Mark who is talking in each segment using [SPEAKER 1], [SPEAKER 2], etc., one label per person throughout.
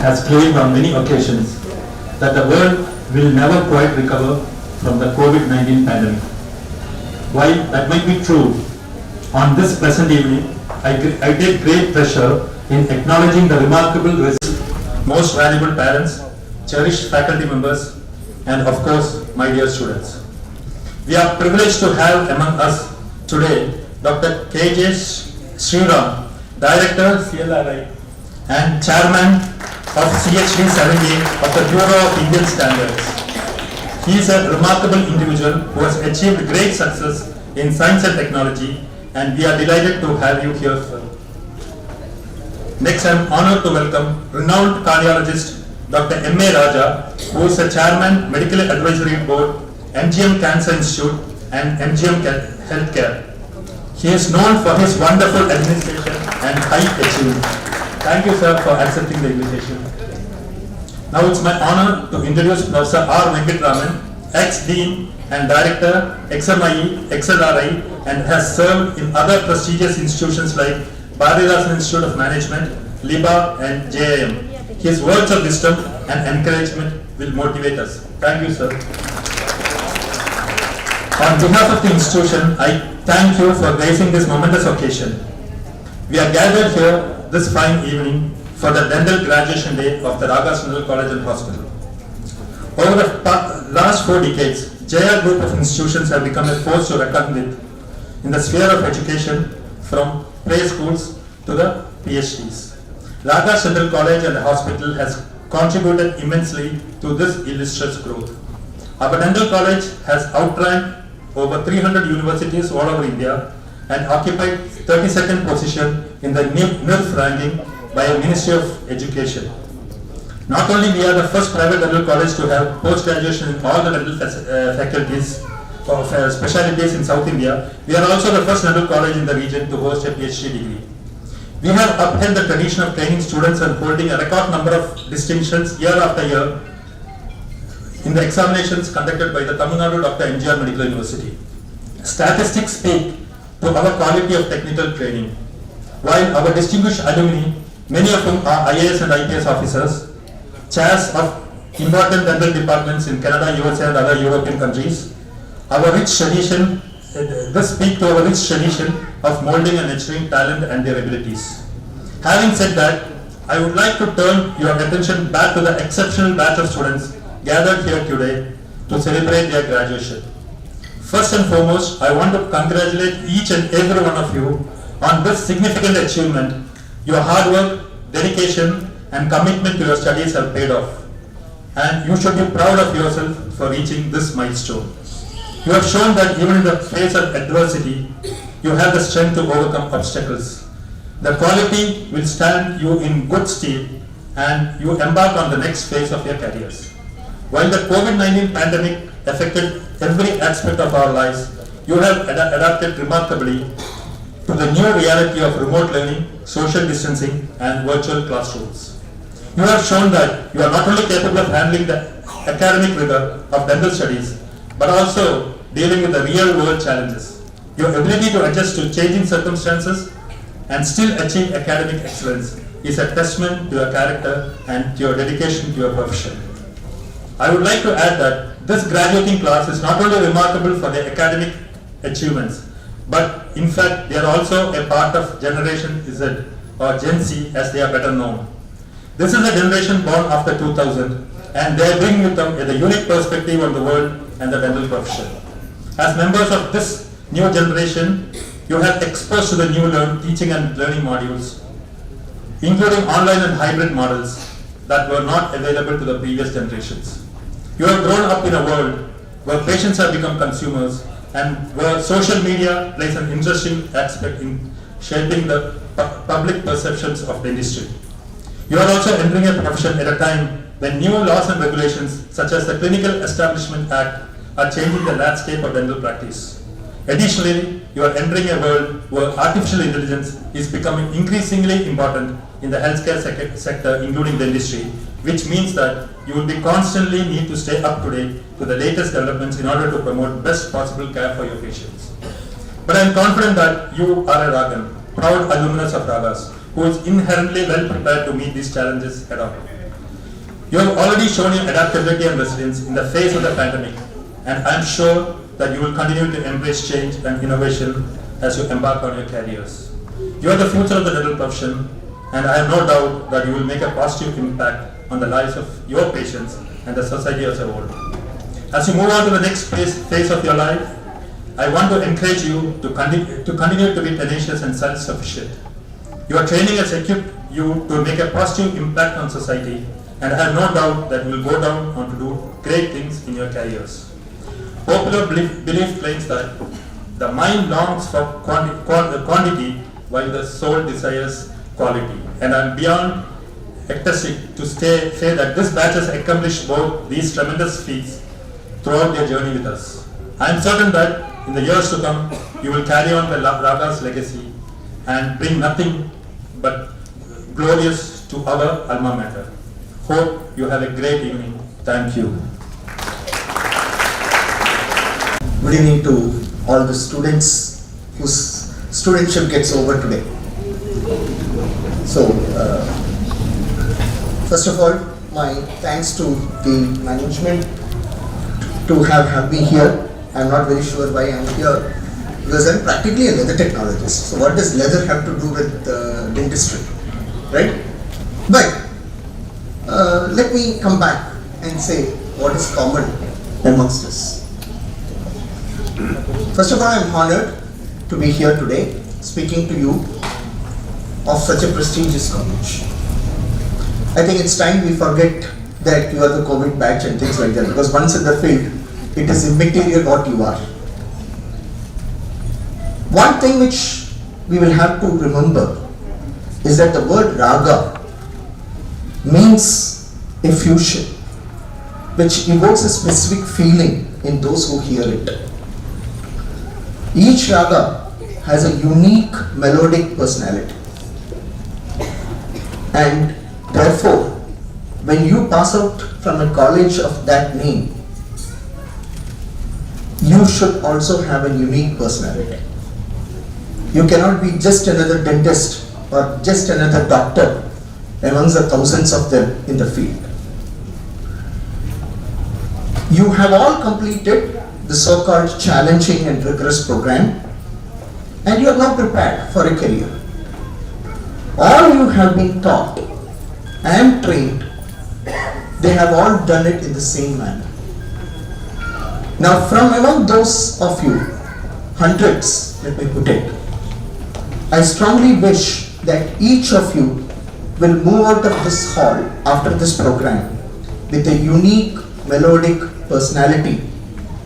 [SPEAKER 1] has claimed on many occasions that the world will never quite recover from the COVID-19 pandemic. While that might be true, on this present evening, I take great pleasure in acknowledging the remarkable most valuable parents, cherished faculty members, and of course, my dear students. We are privileged to have among us today Dr. K.J. Sriram, Director CLRI and Chairman of CHD 70 of the Bureau of Indian Standards. He is a remarkable individual who has achieved great success in science and technology, and we are delighted to have you here, sir. Next, I am honored to welcome renowned cardiologist Dr. M.A. Raga, who is the Chairman, Medical Advisory Board, MGM Cancer Institute and MGM Healthcare. He is known for his wonderful administration and high achievement. Thank you, sir, for accepting the invitation. Now it's my honor to introduce Professor R. Venkatraman, ex-Dean and Director, XMIE, XLRI, and has served in other prestigious institutions like Bharathidasan Institute of Management, LIBA, and JIM. His words of wisdom and encouragement will motivate us. Thank you, sir. On behalf of the institution, I thank you for gracing this momentous occasion. We are gathered here this fine evening for the dental graduation day of the Ragas Dental College and Hospital. Over the last 4 decades, Jaya Group of institutions have become a force to reckon with in the sphere of education, from preschools to the PhDs. Ragas Dental College and Hospital has contributed immensely to this illustrious growth. Our dental college has outranked over 300 universities all over India and occupied 32nd position in the NIRF ranking by a Ministry of Education. Not only we are the first private dental college to have post-graduation in all the dental faculties of specialties in South India, we are also the first dental college in the region to host a PhD degree. We have upheld the tradition of training students and holding a record number of distinctions year after year in the examinations conducted by the Tamil Nadu Dr. MGR Medical University. Statistics speak to our quality of technical training. While our distinguished alumni, many of whom are IAS and IPS officers, chairs of important dental departments in Canada, USA and other European countries, our rich tradition, this speaks to our rich tradition of molding and nurturing talent and their abilities. Having said that, I would like to turn your attention back to the exceptional batch of students gathered here today to celebrate their graduation. First and foremost, I want to congratulate each and every one of you on this significant achievement. Your hard work, dedication, and commitment to your studies have paid off, and you should be proud of yourself for reaching this milestone. You have shown that even in the face of adversity, you have the strength to overcome obstacles. The quality will stand you in good stead, and you embark on the next phase of your careers. While the COVID-19 pandemic affected every aspect of our lives, you have adapted remarkably to the new reality of remote learning, social distancing, and virtual classrooms. You have shown that you are not only capable of handling the academic rigor of dental studies, but also dealing with the real-world challenges. Your ability to adjust to changing circumstances and still achieve academic excellence is a testament to your character and to your dedication to your profession. I would like to add that this graduating class is not only remarkable for their academic achievements, but in fact they are also a part of Generation Z or Gen Z as they are better known. This is a generation born after 2000, and they bring with them a unique perspective on the world and the dental profession. As members of this new generation, you have exposed to the new teaching and learning modules, including online and hybrid models that were not available to the previous generations. You have grown up in a world where patients have become consumers and where social media plays an interesting aspect in shaping the public perceptions of dentistry. You are also entering a profession at a time when new laws and regulations such as the Clinical Establishment Act are changing the landscape of dental practice. Additionally, you are entering a world where artificial intelligence is becoming increasingly important in the healthcare sector, including dentistry, which means that you will be constantly need to stay up to date with the latest developments in order to promote best possible care for your patients. But I am confident that you are a Ragan, proud alumnus of Ragas, who is inherently well prepared to meet these challenges head on. You have already shown your adaptability and resilience in the face of the pandemic, and I am sure that you will continue to embrace change and innovation as you embark on your careers. You are the future of the dental profession, and I have no doubt that you will make a positive impact on the lives of your patients and the society as a whole. As you move on to the next phase of your life, I want to encourage you to continue to be tenacious and self-sufficient. Your training has equipped you to make a positive impact on society, and I have no doubt that you will go down on to do great things in your careers. Popular belief claims that the mind longs for quantity while the soul desires quality, and I am beyond ecstatic to say that this batch has accomplished both these tremendous feats throughout their journey with us. I am certain that in the years to come, you will carry on the Ragas legacy and bring nothing but glorious to our alma mater. Hope you have a great evening. Thank you.
[SPEAKER 2] Good evening to all the students whose studentship gets over today. So, first of all, my thanks to the management to have me here. I'm not very sure why I'm here, because I'm practically a leather technologist. So what does leather have to do with dentistry, right? But let me come back and say what is common amongst us. First of all, I'm honored to be here today speaking to you of such a prestigious college. I think it's time we forget that you are the COVID batch and things like that, because once in the field, it is immaterial what you are. One thing which we will have to remember is that the word Raga means a fusion, which evokes a specific feeling in those who hear it. Each Raga has a unique melodic personality, and therefore, when you pass out from a college of that name, you should also have a unique personality. You cannot be just another dentist or just another doctor amongst the thousands of them in the field. You have all completed the so-called challenging and rigorous program, and you are now prepared for a career. All you have been taught and trained, they have all done it in the same manner. Now, from among those of you, hundreds, let me put it, I strongly wish that each of you will move out of this hall after this program with a unique, melodic personality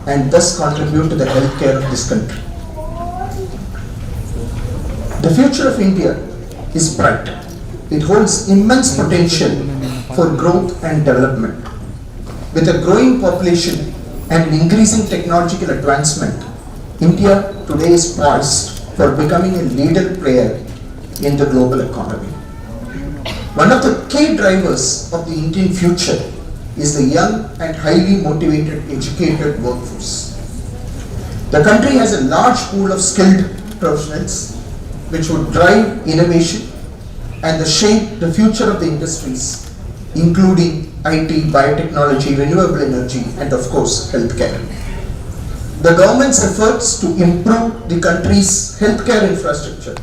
[SPEAKER 2] and thus contribute to the healthcare of this country. The future of India is bright. It holds immense potential for growth and development. With a growing population and increasing technological advancement, India today is poised for becoming a leader player in the global economy. One of the key drivers of the Indian future is the young and highly motivated educated workforce. The country has a large pool of skilled professionals which would drive innovation and shape the future of the industries, including IT, biotechnology, renewable energy, and of course, healthcare. The government's efforts to improve the country's healthcare infrastructure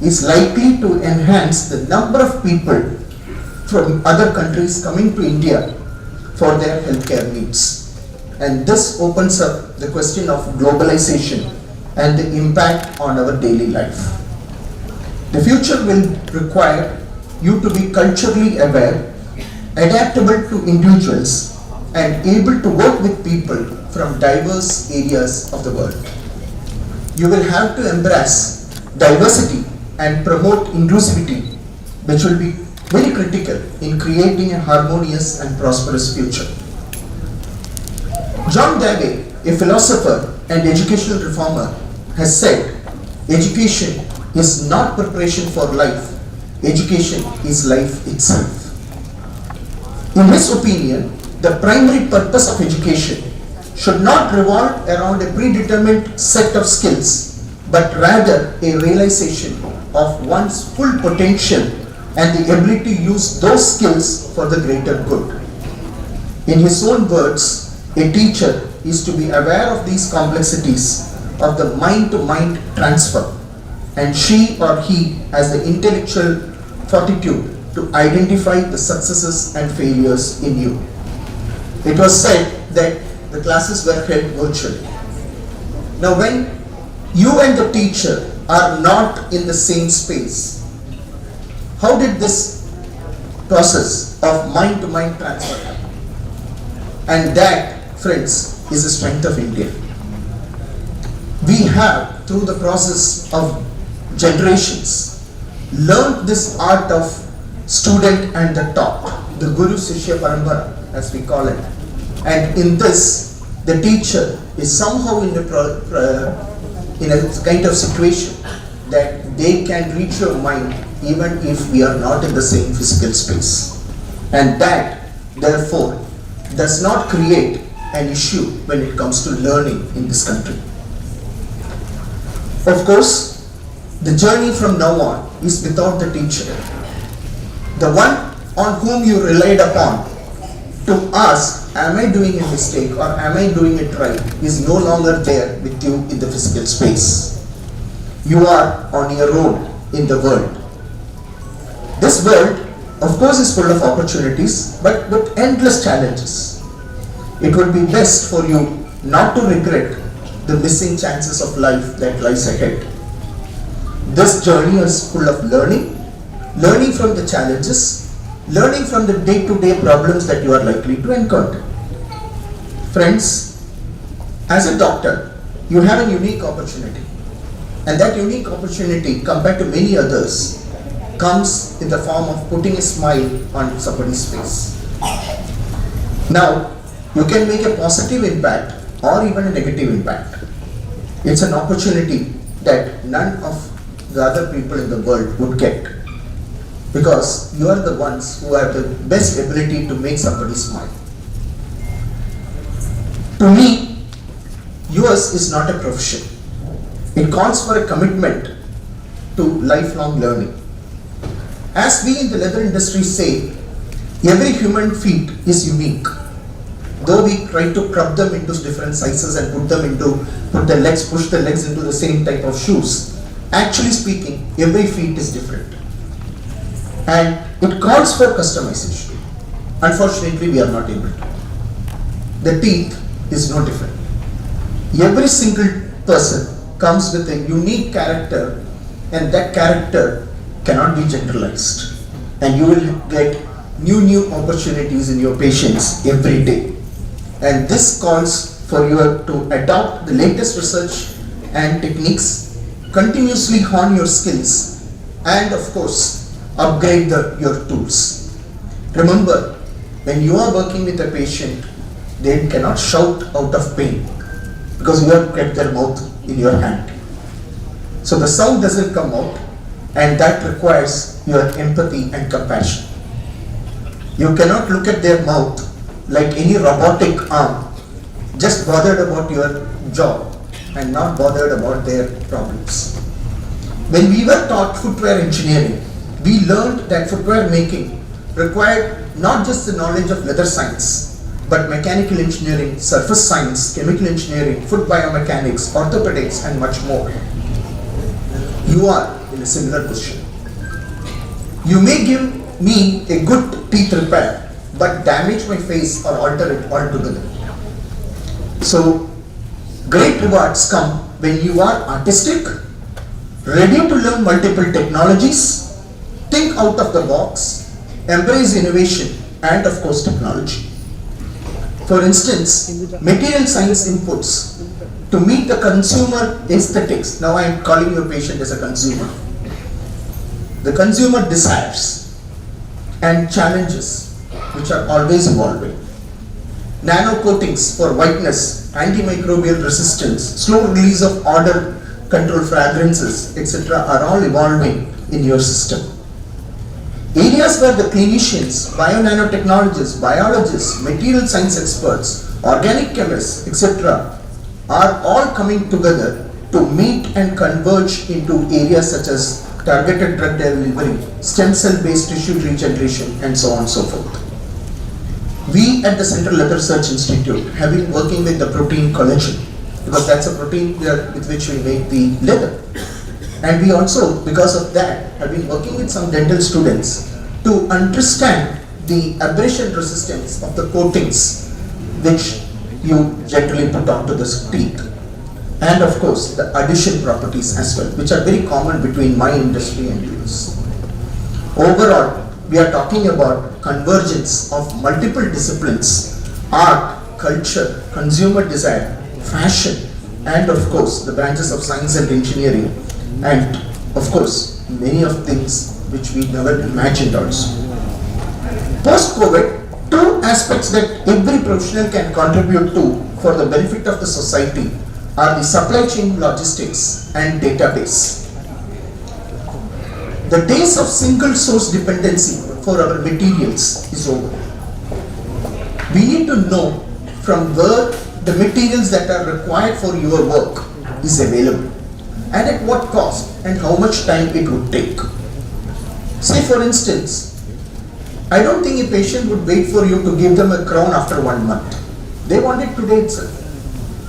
[SPEAKER 2] is likely to enhance the number of people from other countries coming to India for their healthcare needs. And this opens up the question of globalization and the impact on our daily life. The future will require you to be culturally aware, adaptable to individuals, and able to work with people from diverse areas of the world. You will have to embrace diversity and promote inclusivity, which will be very critical in creating a harmonious and prosperous future. John Dewey, a philosopher and educational reformer, has said, education is not preparation for life, education is life itself. In his opinion, the primary purpose of education should not revolve around a predetermined set of skills, but rather a realization of one's full potential and the ability to use those skills for the greater good. In his own words, a teacher is to be aware of these complexities of the mind-to-mind transfer, and she or he has the intellectual fortitude to identify the successes and failures in you. It was said that the classes were held virtually. Now when you and the teacher are not in the same space, how did this process of mind-to-mind transfer happen? And that, friends, is the strength of India. We have, through the process of generations, learned this art of student and the taught, the Guru Sishya Parampara, as we call it. And in this, the teacher is somehow in a kind of situation that they can reach your mind even if we are not in the same physical space. And that, therefore, does not create an issue when it comes to learning in this country. Of course, the journey from now on is without the teacher. The one on whom you relied upon to ask, am I doing a mistake or am I doing it right, is no longer there with you in the physical space. You are on your own in the world. This world, of course, is full of opportunities, but with endless challenges. It would be best for you not to regret the missing chances of life that lies ahead. This journey is full of learning from the challenges, learning from the day-to-day problems that you are likely to encounter. Friends, as a doctor, you have a unique opportunity. And that unique opportunity, compared to many others, comes in the form of putting a smile on somebody's face. Now, you can make a positive impact or even a negative impact. It's an opportunity that none of the other people in the world would get, because you are the ones who have the best ability to make somebody smile. To me, yours is not a profession. It calls for a commitment to lifelong learning. As we in the leather industry say, every human feet is unique. Though we try to crop them into different sizes and push the legs into the same type of shoes, actually speaking, every feet is different. And it calls for customization. Unfortunately, we are not able to. The teeth is no different. Every single person comes with a unique character, and that character cannot be generalized. And you will get new opportunities in your patients every day. And this calls for you to adopt the latest research and techniques, continuously hone your skills, and of course, upgrade your tools. Remember, when you are working with a patient, they cannot shout out of pain because you have kept their mouth in your hand. So the sound doesn't come out, and that requires your empathy and compassion. You cannot look at their mouth like any robotic arm, just bothered about your job and not bothered about their problems. When we were taught footwear engineering, we learned that footwear making required not just the knowledge of leather science, but mechanical engineering, surface science, chemical engineering, foot biomechanics, orthopedics, and much more. You are in a similar position. You may give me a good teeth repair, but damage my face or alter it altogether. So, great rewards come when you are artistic, ready to learn multiple technologies, think out of the box, embrace innovation, and of course technology. For instance, material science inputs to meet the consumer aesthetics. Now I am calling your patient as a consumer. The consumer desires and challenges, which are always evolving. Nano coatings for whiteness, antimicrobial resistance, slow release of odor control fragrances, etc. are all evolving in your system. Areas where the clinicians, bio-nanotechnologists, biologists, material science experts, organic chemists, etc. are all coming together to meet and converge into areas such as targeted drug delivery, stem cell based tissue regeneration, and so on and so forth. We at the Central Leather Research Institute have been working with the protein collagen, because that's a protein with which we make the leather. And we also, because of that, have been working with some dental students to understand the abrasion resistance of the coatings which you generally put onto the teeth. And of course, the adhesion properties as well, which are very common between my industry and yours. Overall, we are talking about convergence of multiple disciplines: art, culture, consumer design, fashion, and of course the branches of science and engineering, and of course many of things which we never imagined also. Post-COVID, two aspects that every professional can contribute to for the benefit of the society are the supply chain logistics and database. The days of single source dependency for our materials is over. We need to know from where the materials that are required for your work is available, and at what cost and how much time it would take. Say for instance, I don't think a patient would wait for you to give them a crown after 1 month. They want it today itself.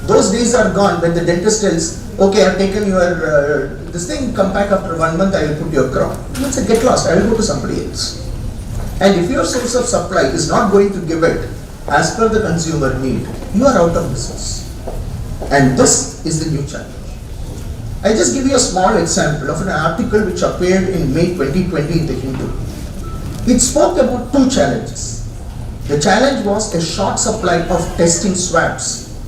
[SPEAKER 2] Those days are gone when the dentist tells, okay, I've taken your this thing, come back after 1 month, I will put your crown. Let's say, get lost, I will go to somebody else. And if your source of supply is not going to give it as per the consumer need, you are out of business. And this is the new challenge. I just give you a small example of an article which appeared in May 2020 in the Hindu. It spoke about two challenges. The challenge was a short supply of testing swabs,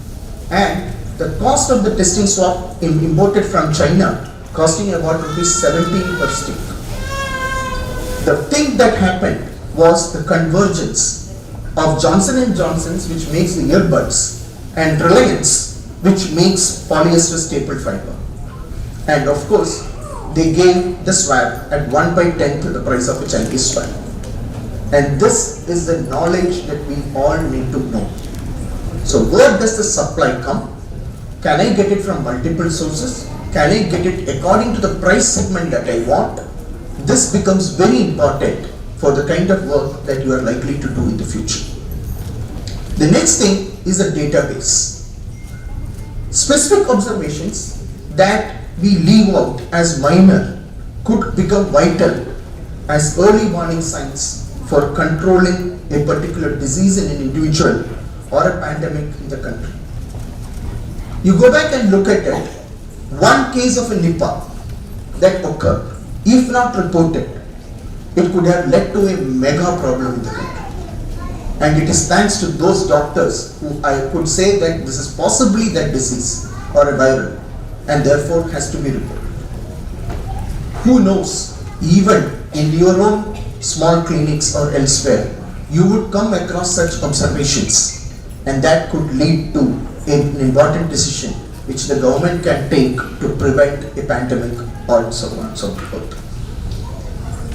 [SPEAKER 2] and the cost of the testing swab imported from China costing about ₹17 per stick. The thing that happened was the convergence of Johnson & Johnson's, which makes the earbuds, and Reliance, which makes polyester staple fiber. And of course, they gave the swab at 1/10 to the price of a Chinese swab. And this is the knowledge that we all need to know. So where does the supply come? Can I get it from multiple sources? Can I get it according to the price segment that I want? This becomes very important for the kind of work that you are likely to do in the future. The next thing is a database. Specific observations that we leave out as minor could become vital as early warning signs for controlling a particular disease in an individual or a pandemic in the country. You go back and look at it, one case of a Nipah that occurred, if not reported, it could have led to a mega problem in the country. And it is thanks to those doctors who I could say that this is possibly that disease or a viral, and therefore has to be reported. Who knows, even in your own small clinics or elsewhere, you would come across such observations, and that could lead to an important decision which the government can take to prevent a pandemic or so on and so forth.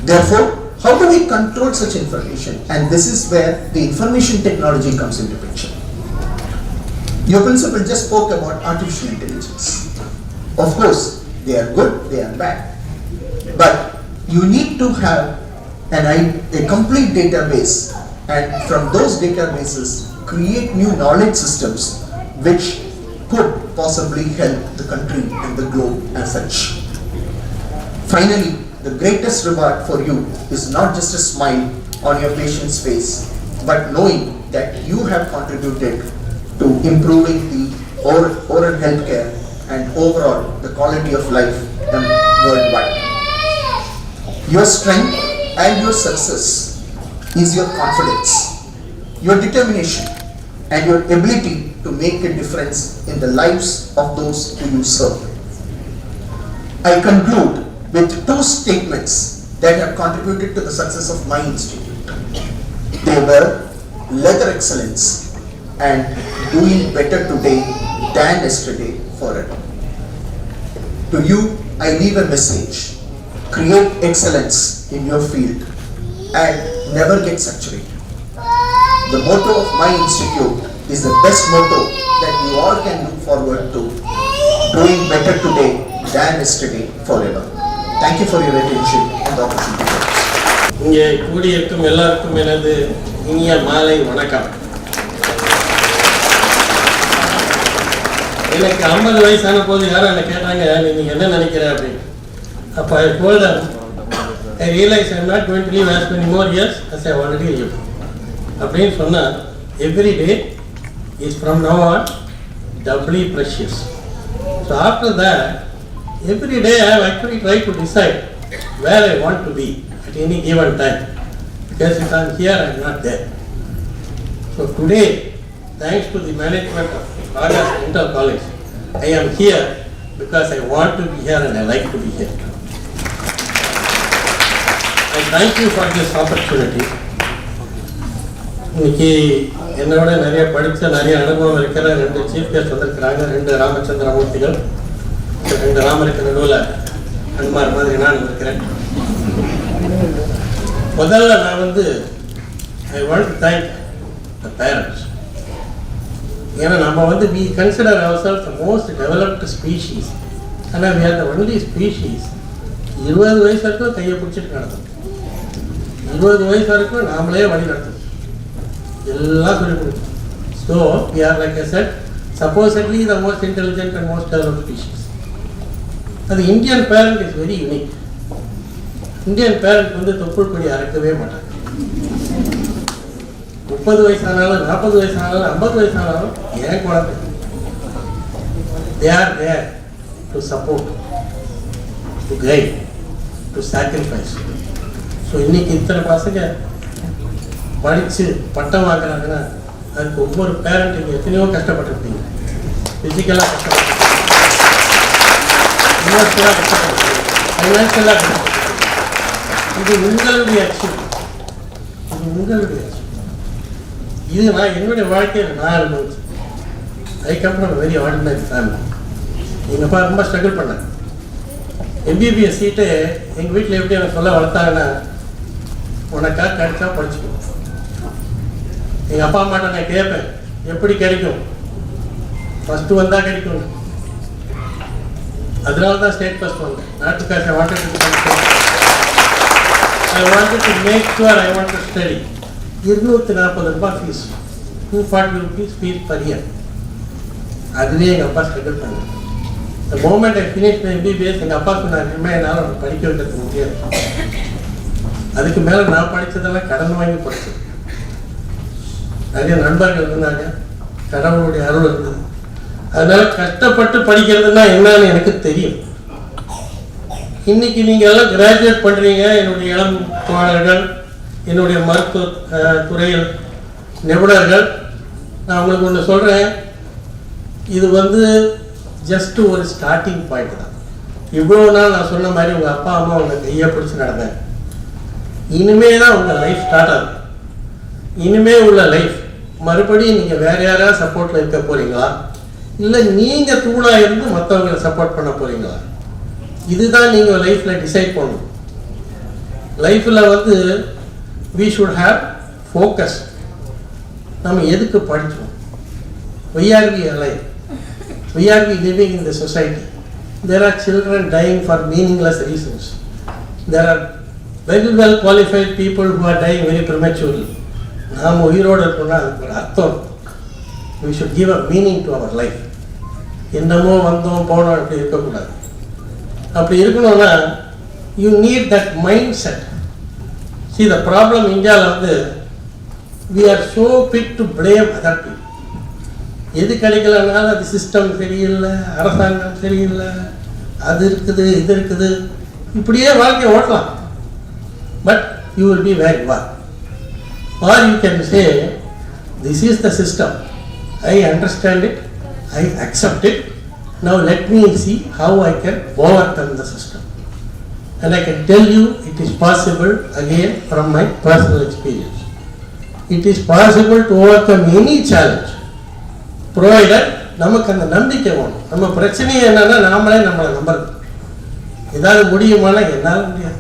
[SPEAKER 2] Therefore, how do we control such information? And this is where the information technology comes into picture. Your principal just spoke about artificial intelligence. Of course, they are good, they are bad. But you need to have a complete database, and from those databases, create new knowledge systems which could possibly help the country and the globe as such. Finally, the greatest reward for you is not just a smile on your patient's face, but knowing that you have contributed to improving the oral health care and overall the quality of life worldwide. Your strength and your success is your confidence, your determination, and your ability to make a difference in the lives of those who you serve. I conclude with two statements that have contributed to the success of my institute. They were leather excellence and doing better today than yesterday forever. To you, I leave a message: create excellence in your field and never get saturated. The motto of my institute is the best motto that you all can look forward to: doing better today than yesterday forever. Thank you for your attention and the opportunity.
[SPEAKER 3] இங்கே கூடியிருக்கும் எல்லாருக்கும் எனது இனிய மாலை வணக்கம். எனக்கு 50 வயசான போது யாரும் என்னை கேட்டாங்க, நீங்கள் என்ன நினைக்கிற அப்படின்னு. அப்போ I told them, I realize I am not going to live as many more years as I already lived. அப்படின்னு சொன்னால் every day is from now on doubly precious. So after that, every day I have actually tried to decide where I want to be at any given time. Because if I am here, I am not there. So today, thanks to the management of Ragas Inter College, I am here because I want to be here and I like to be here. I thank you for this opportunity. இன்னைக்கு என்னோட நிறைய படித்த நிறைய அனுபவம் இருக்கிற 2 chief guest வந்திருக்கிறாங்க. 2 ராமச்சந்திர மூர்த்திகள், 2 ராமருக்கு நடுவில் அன்மார் மாதிரி நான் இருக்கிறேன். முதல்ல நான் I want to thank the parents. ஏன்னா நம்ம we consider ourselves the most developed species. ஆனால் we are the only species 20 வயசு வரைக்கும் கையை பிடிச்சிட்டு நடத்தும். 20 வயசு வரைக்கும் நாமளே வழி நடத்தும், எல்லாம் சொல்லிக் கொடுக்கும். So we are, like I said, supposedly the most intelligent and most developed species. அது Indian parent is very unique. Indian parent தொப்புள் கொடி அறக்கவே மாட்டாங்க. 30 வயசானாலும் 40 வயசானாலும் 50 வயசானாலும் ஏன் குழந்தை. They are there to support, to guide, to sacrifice. So இன்னைக்கு இத்தனை பசங்க படித்து பட்டம் வாங்குறாங்கன்னா அதுக்கு ஒவ்வொரு பேரண்ட்டுக்கு எத்தனையோ கஷ்டப்பட்டுருப்பீங்க. ஃபிசிக்கலாக கஷ்டப்பட்டு, இமோஷனலாக கஷ்டப்பட்டு, ஃபைனான்ஷியலாக கஷ்டப்பட்டு. இது உங்களுடைய அச்சீவ், இது உங்களுடைய அச்சீவ். இது நான் என்னுடைய வாழ்க்கையில் நான் அனுபவிச்சேன். I come from very ordinary family. எங்கள் அப்பா ரொம்ப ஸ்ட்ரகிள் பண்ணேன். எம்பிபிஎஸ் சீட்டு எங்கள் வீட்டில் எப்படி எனக்கு சொல்ல வளர்த்தாங்கன்னா, உனக்கா கிடைச்சா படிச்சுக்கோ. எங்கள் அப்பா அம்மாட்ட நான் கேட்பேன், எப்படி கிடைக்கும்? ஃபஸ்ட்டு வந்தால் கிடைக்கும். அதனால தான் ஸ்டேட் ஃபஸ்ட் வந்தேன். Not because I wanted to make sure I want to study. 240 ரூபாய் fees, 240 rupees fees per year. அதுவே எங்கள் அப்பா ஸ்ட்ரகிள் பண்ணேன். The moment I finished my MBBS, எங்கள் அப்பா சொன்னார், என்னால் அவனை படிக்க வைக்கிறது முடியாது. அதுக்கு மேலே நான் படித்ததெல்லாம் கடன் வாங்கி படித்தது. நிறைய நண்பர்கள் இருந்தாங்க, கடவுளுடைய அருள் இருந்தது. அதனால கஷ்டப்பட்டு படிக்கிறதுனா என்னன்னு எனக்கு தெரியும். இன்னைக்கு நீங்கள் எல்லாம் கிராஜுவேட் பண்ணுறீங்க. என்னுடைய இளம் தோழர்கள், என்னுடைய மருத்துவ துறையில் நிபுணர்கள், நான் உங்களுக்கு ஒன்று சொல்கிறேன். இது ஜஸ்ட் ஒரு ஸ்டார்டிங் பாயிண்ட் தான். இவ்வளோ நாள் நான் சொன்ன மாதிரி உங்கள் அப்பா அம்மா உங்கள் கையை பிடிச்சி நடந்தேன். இனிமே தான் உங்கள் லைஃப் ஸ்டார்ட் ஆகும். இனிமே உள்ள லைஃப் மறுபடியும் நீங்கள் வேறு யாராவது சப்போர்ட்டில் இருக்க போகிறீங்களா, இல்லை நீங்கள் தூணாக இருந்து மற்றவங்களை சப்போர்ட் பண்ண போகிறீங்களா? இதுதான் நீங்கள் லைஃப்பில் டிசைட் பண்ணணும். லைஃப்பில் we should have focus. நம்ம எதுக்கு படித்தோம்? Why are we alive? Why are we living in the society? There are children dying for meaningless reasons. There are very well qualified people who are dying very prematurely. நாம் உயிரோடு இருக்கோம்னா அதுக்கு ஒரு அர்த்தம். We should give a meaning to our life. என்னமோ வந்தோம் போனோம் அப்படி இருக்கக்கூடாது. அப்படி இருக்கணும்னா you need that mindset. See, the problem இந்தியாவில் we are so quick to blame other people. எது கிடைக்கலனாலும் அது சிஸ்டம் சரியில்லை, அரசாங்கம் சரியில்லை, அது இருக்குது இது இருக்குது, இப்படியே வாழ்க்கையை ஓட்டலாம். But you will be where you are. Or you can say, this is the system, I understand it, I accept it, now let me see how I can overcome the system. And I can tell you it is possible, again from my personal experience. It is possible to overcome any challenge, provided நமக்கு அந்த நம்பிக்கை வேணும். நம்ம பிரச்சனையே என்னன்னா நாமளே நம்மளை நம்புறது. ஏதாவது முடியுமானா என்னால் முடியாது.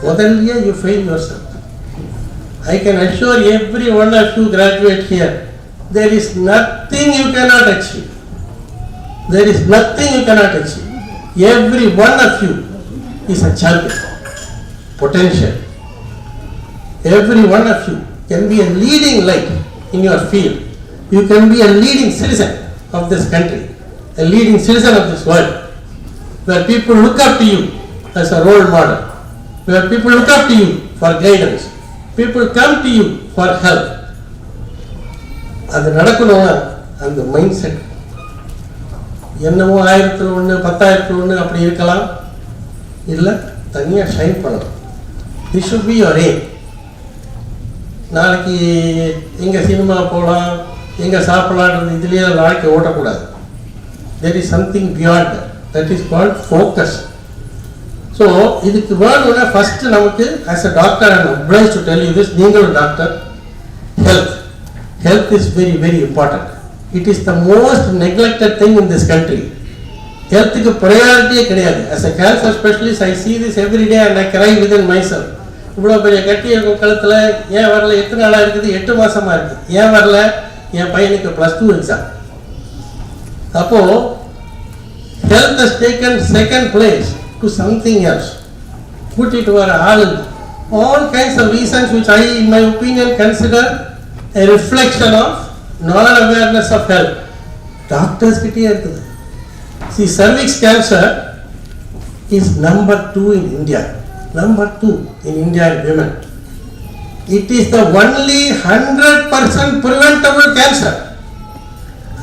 [SPEAKER 3] முதல்ல you fail yourself. I can assure every one of you graduate here, there is nothing you cannot achieve. There is nothing you cannot achieve. Every one of you is a champion, potential. every one of you can be a leading light in your field. You can be a leading citizen of this country, a leading citizen of this world, where people look up to you as a role model, where people look up to you for guidance, people come to you for help. அது நடக்கணும்னா அந்த mind set என்னவோ 1000 10,000 அப்படி இருக்கலாம், இல்லை தனியாக shine பண்ணலாம். This should be your aim. நாளைக்கு எங்கே சினிமா போகலாம், எங்கே சாப்பிடலான்றது இதுலேயே நாளைக்கு ஓட்டக்கூடாது. There is something beyond that is called focus. So இதுக்கு வேணும்னா ஃபஸ்ட்டு நமக்கு as a doctor I am obliged to tell you this, நீங்களும் doctor, health is very very important. It is the most neglected thing in this country. ஹெல்த்துக்கு ப்ரையாரிட்டியே கிடையாது. as a cancer specialist I see this every day and I cry within myself. இவ்வளோ பெரிய கட்டி இருக்கும் கழுத்தில், ஏன் வரல, எத்தனை நாளாக இருக்குது, 8 மாதமாக இருக்குது, ஏன் வரல, என் பையனுக்கு +2 எக்ஸாம். அப்போது health has taken second place to something else. Put it to our all kinds of reasons which I in my opinion consider a reflection of non-awareness of health. Doctors கிட்டே இருக்குது. See, cervix cancer is number 2 in India. Number 2 in India in women. It is the only 100% preventable cancer.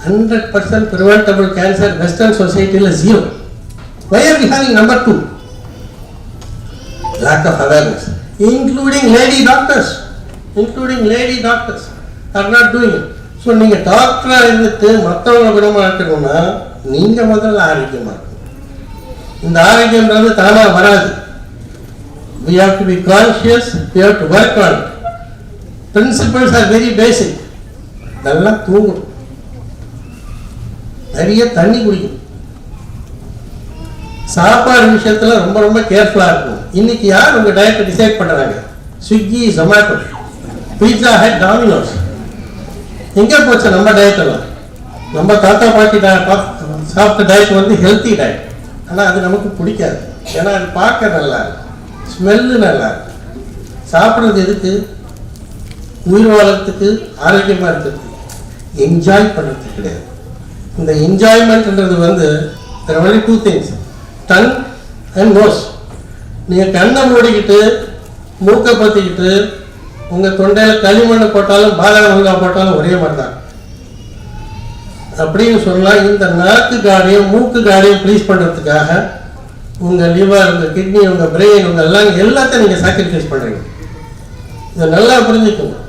[SPEAKER 3] 100% preventable cancer. Western society is 0. Why are we having number 2? Lack of awareness. Including lady doctors are not doing it. So நீங்கள் டாக்டராக இருந்துட்டு மற்றவங்களை குணமாக்கணும்னா நீங்கள் முதல்ல ஆரோக்கியமாக இருக்கணும். இந்த ஆரோக்கியம்ன்றது தானாக வராது. We have to be conscious, we have to work on it. Principles are very basic. நல்லா தூங்கணும், நிறைய தண்ணி குடிக்கணும், சாப்பாடு விஷயத்தில் ரொம்ப ரொம்ப கேர்ஃபுல்லாக இருக்கணும். இன்னைக்கு யார் உங்கள் டயட்டை டிசைட் பண்ணுறாங்க? Swiggy, Zomato, Pizza Hut, Domino's. எங்கே போச்சு நம்ம டயட்டெல்லாம்? நம்ம தாத்தா பாட்டி சாப்பிட்ட டயட் வந்து ஹெல்த்தி டயட். ஆனால் அது நமக்கு பிடிக்காது. ஏன்னா அது பார்க்க நல்லா இருக்கு, ஸ்மெல்லு நல்லா இருக்கு. சாப்பிட்றது எதுக்கு? உயிர் வாழறதுக்கு, ஆரோக்கியமாக இருக்கிறதுக்கு, என்ஜாய் பண்ணுறதுக்கு கிடையாது. இந்த என்ஜாய்மெண்ட்ன்றது வந்து there are only 2 things, tongue and nose. நீங்கள் கண்ணை மூடிக்கிட்டு மூக்கை பற்றிக்கிட்டு உங்கள் தொண்டையில் களிமண் போட்டாலும் பாதாள முருங்காய் போட்டாலும் ஒரே மாதிரி தான் அப்படின்னு சொல்லலாம். இந்த நாக்கு காரியம் மூக்கு காரியம் ப்ளீஸ் பண்ணுறதுக்காக உங்கள் லிவர், உங்கள் கிட்னி, உங்கள் பிரெயின், உங்கள் எல்லாத்தையும் நீங்கள் சாக்ரிஃபைஸ் பண்ணுறீங்க. இதை நல்லா புரிஞ்சுக்கணும்.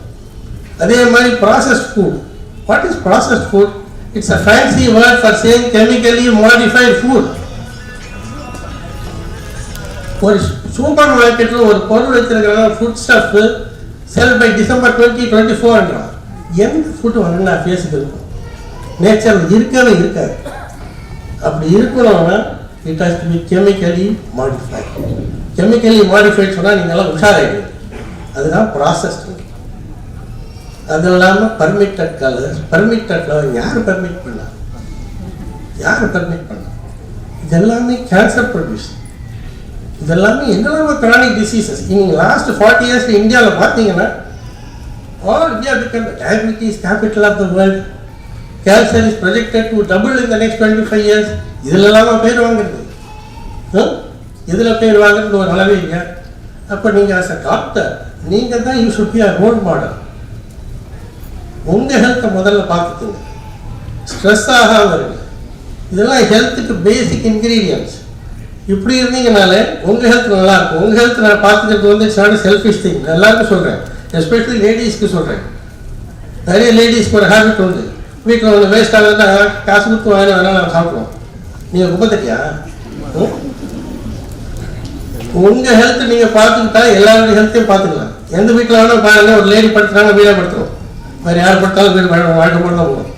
[SPEAKER 3] அதே மாதிரி processed food. What is processed food? It's a fancy word for saying chemically modified food. ஒரு சூப்பர் மார்க்கெட்டில் ஒரு பொருள் வச்சிருக்கிறாங்க, food stuff sell by December 2024. எந்த ஃபுட்டு 1.5 இயர்ஸுக்கு இருக்கும்? நேச்சரில் இருக்கவே இருக்காது. அப்படி இருக்கணும்னா it has to be chemically modified. Chemically modified சொன்னால் நீங்கள்லாம் உஷாராகிடுங்க. அதுதான் ப்ராசஸ்டு. அது இல்லாமல் பர்மிட்டட் கலர்ஸ், பர்மிட்டட் கலர் யார் பர்மிட் பண்ணா? இதெல்லாமே கேன்சர் ப்ரொடியூஸ். இதெல்லாமே என்னெல்லாம் கிரானிக் டிசீசஸ். நீங்கள் லாஸ்ட் 40 years இந்தியாவில் பார்த்தீங்கன்னா all India became the diabetes capital of the world. Cancer is projected to double in the next 25 years. இதிலெல்லாமா பேர் வாங்குறது, இதில் பேர் வாங்குறது ஒரு அளவே இல்லையா? அப்போ நீங்கள் ஆஸ் அ டாக்டர் நீங்கள் தான் you should be a role model. உங்கள் ஹெல்த்தை முதல்ல பார்த்துக்குங்க, ஸ்ட்ரெஸ் ஆகாமல் இருங்க. இதெல்லாம் ஹெல்த்துக்கு பேசிக் இன்க்ரீடியன்ஸ். இப்படி இருந்தீங்கனாலே உங்கள் ஹெல்த் நல்லாயிருக்கும். உங்கள் ஹெல்த் நான் பார்த்துக்கிறது வந்து இட்ஸ் நாட் செல்ஃபிஷ் திங். நான் எல்லாருக்கும் சொல்கிறேன், எஸ்பெஷலி லேடிஸ்க்கு சொல்கிறேன். நிறைய லேடிஸ்க்கு ஒரு ஹேபிட் உண்டு, வீட்டில் ஒன்று வேஸ்ட் ஆகுதுன்னா காசு கொடுத்து வாங்கி அதனால் நான் சாப்பிடுவோம். நீங்கள் குப்பத்தட்டியா? உங்கள் ஹெல்த் நீங்கள் பார்த்துக்கிட்டா எல்லாருடைய ஹெல்த்தையும் பார்த்துக்கலாம். எந்த வீட்டில் வேணால் பாருங்கள், ஒரு லேடி படுத்துறாங்க வீடாக படுத்துருவோம், வேறு யார் படுத்தாலும் வீடு வாழ்க்கை போட்டு தான் போகணும்.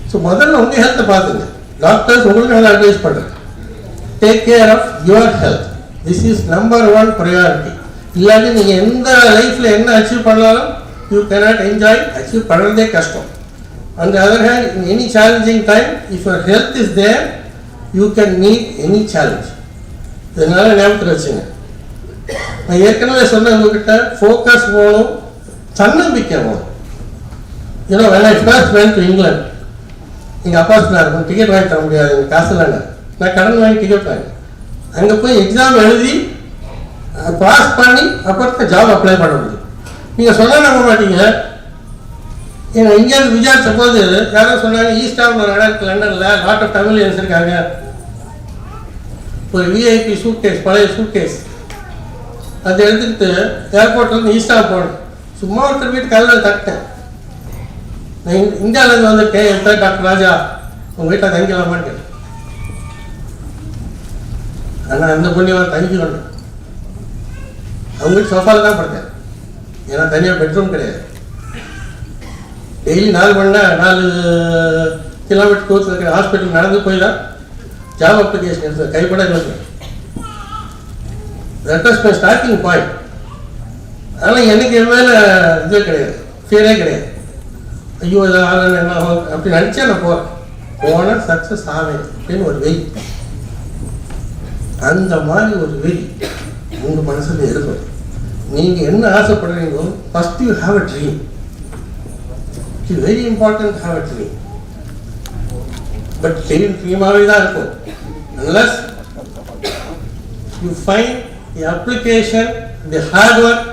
[SPEAKER 3] ஸோ முதல்ல உங்கள் ஹெல்த்தை பார்த்துங்க. டாக்டர்ஸ் உங்களுக்கு நல்லா அட்வைஸ் பண்ணுறேன். Take care of your health. This is number 1 priority. இல்லாட்டி நீங்கள் எந்த லைஃப்பில் என்ன அச்சீவ் பண்ணாலும் you cannot enjoy, அச்சீவ் பண்ணுறதே கஷ்டம். On the other hand, in any challenging time, if your health is there, you can meet any challenge. இதனால் ஞாபகத்தில் வச்சுங்க. நான் ஏற்கனவே சொன்னேன் உங்ககிட்ட, ஃபோக்கஸ் போகணும், தன்னம்பிக்கை போகணும். ஏன்னா when I first went to England, எங்கள் அப்பா சொன்னார், டிக்கெட் வாங்கி தர முடியாது, எங்கள் காசு இல்லைங்க. நான் கடன் வாங்கி டிக்கெட் வாங்கி அங்கே போய் எக்ஸாம் எழுதி பாஸ் பண்ணி அப்புறம் ஜாப் அப்ளை பண்ண முடியும். நீங்கள் சொன்ன நம்ப மாட்டீங்க. எங்கள் இங்கேருந்து விசாரித்த போது யாரோ சொன்னாங்க, ஈஸ்ட் ஆஃப் நடக்கு லண்டனில் லாட் ஆஃப் தமிழியன்ஸ் இருக்காங்க. ஒரு விஐபி சூட்கேஸ், பழைய சூட்கேஸ், அதை எடுத்துக்கிட்டு ஏர்போர்ட்லேருந்து ஈஸ்ட் ஆஃப் போனேன். சும்மா ஒருத்தர் வீட்டு கல்லில் தட்டேன். நான் இந்தியாவிலேருந்து வந்திருக்கேன், என் பேர் டாக்டர் ராஜா, உங்கள் வீட்டில் தங்கிக்கலாமான்னு கேட்டேன். ஆனால் அந்த புண்ணியமாக தங்கிக்கொண்டு அவங்க வீட்டு சோஃபாவில் தான் படுத்தேன். ஏன்னா தனியாக பெட்ரூம் கிடையாது. டெய்லி 4 கிலோமீட்டர் தூரத்தில் இருக்கிற ஹாஸ்பிட்டல் நடந்து போய் தான் ஜாப் அப்ளிகேஷன் எடுத்து கைப்பட இருந்தேன். That was my starting point. ஆனால் எனக்கு என் மேலே இதுவே கிடையாது, ஃபியரே கிடையாது. ஐயோ இதை ஆகணும் என்ன ஆகும் அப்படி நினச்சா நான் போனால் சக்ஸஸ் ஆவேன் அப்படின்னு ஒரு வெறி. அந்த மாதிரி ஒரு வெறி உங்கள் மனசில் இருக்கும். நீங்கள் என்ன ஆசைப்படுறீங்களோ first you have a dream. It's very important have a dream. But ட்ரீமாகவே தான் இருக்கும். Unless you find the application, the hard work,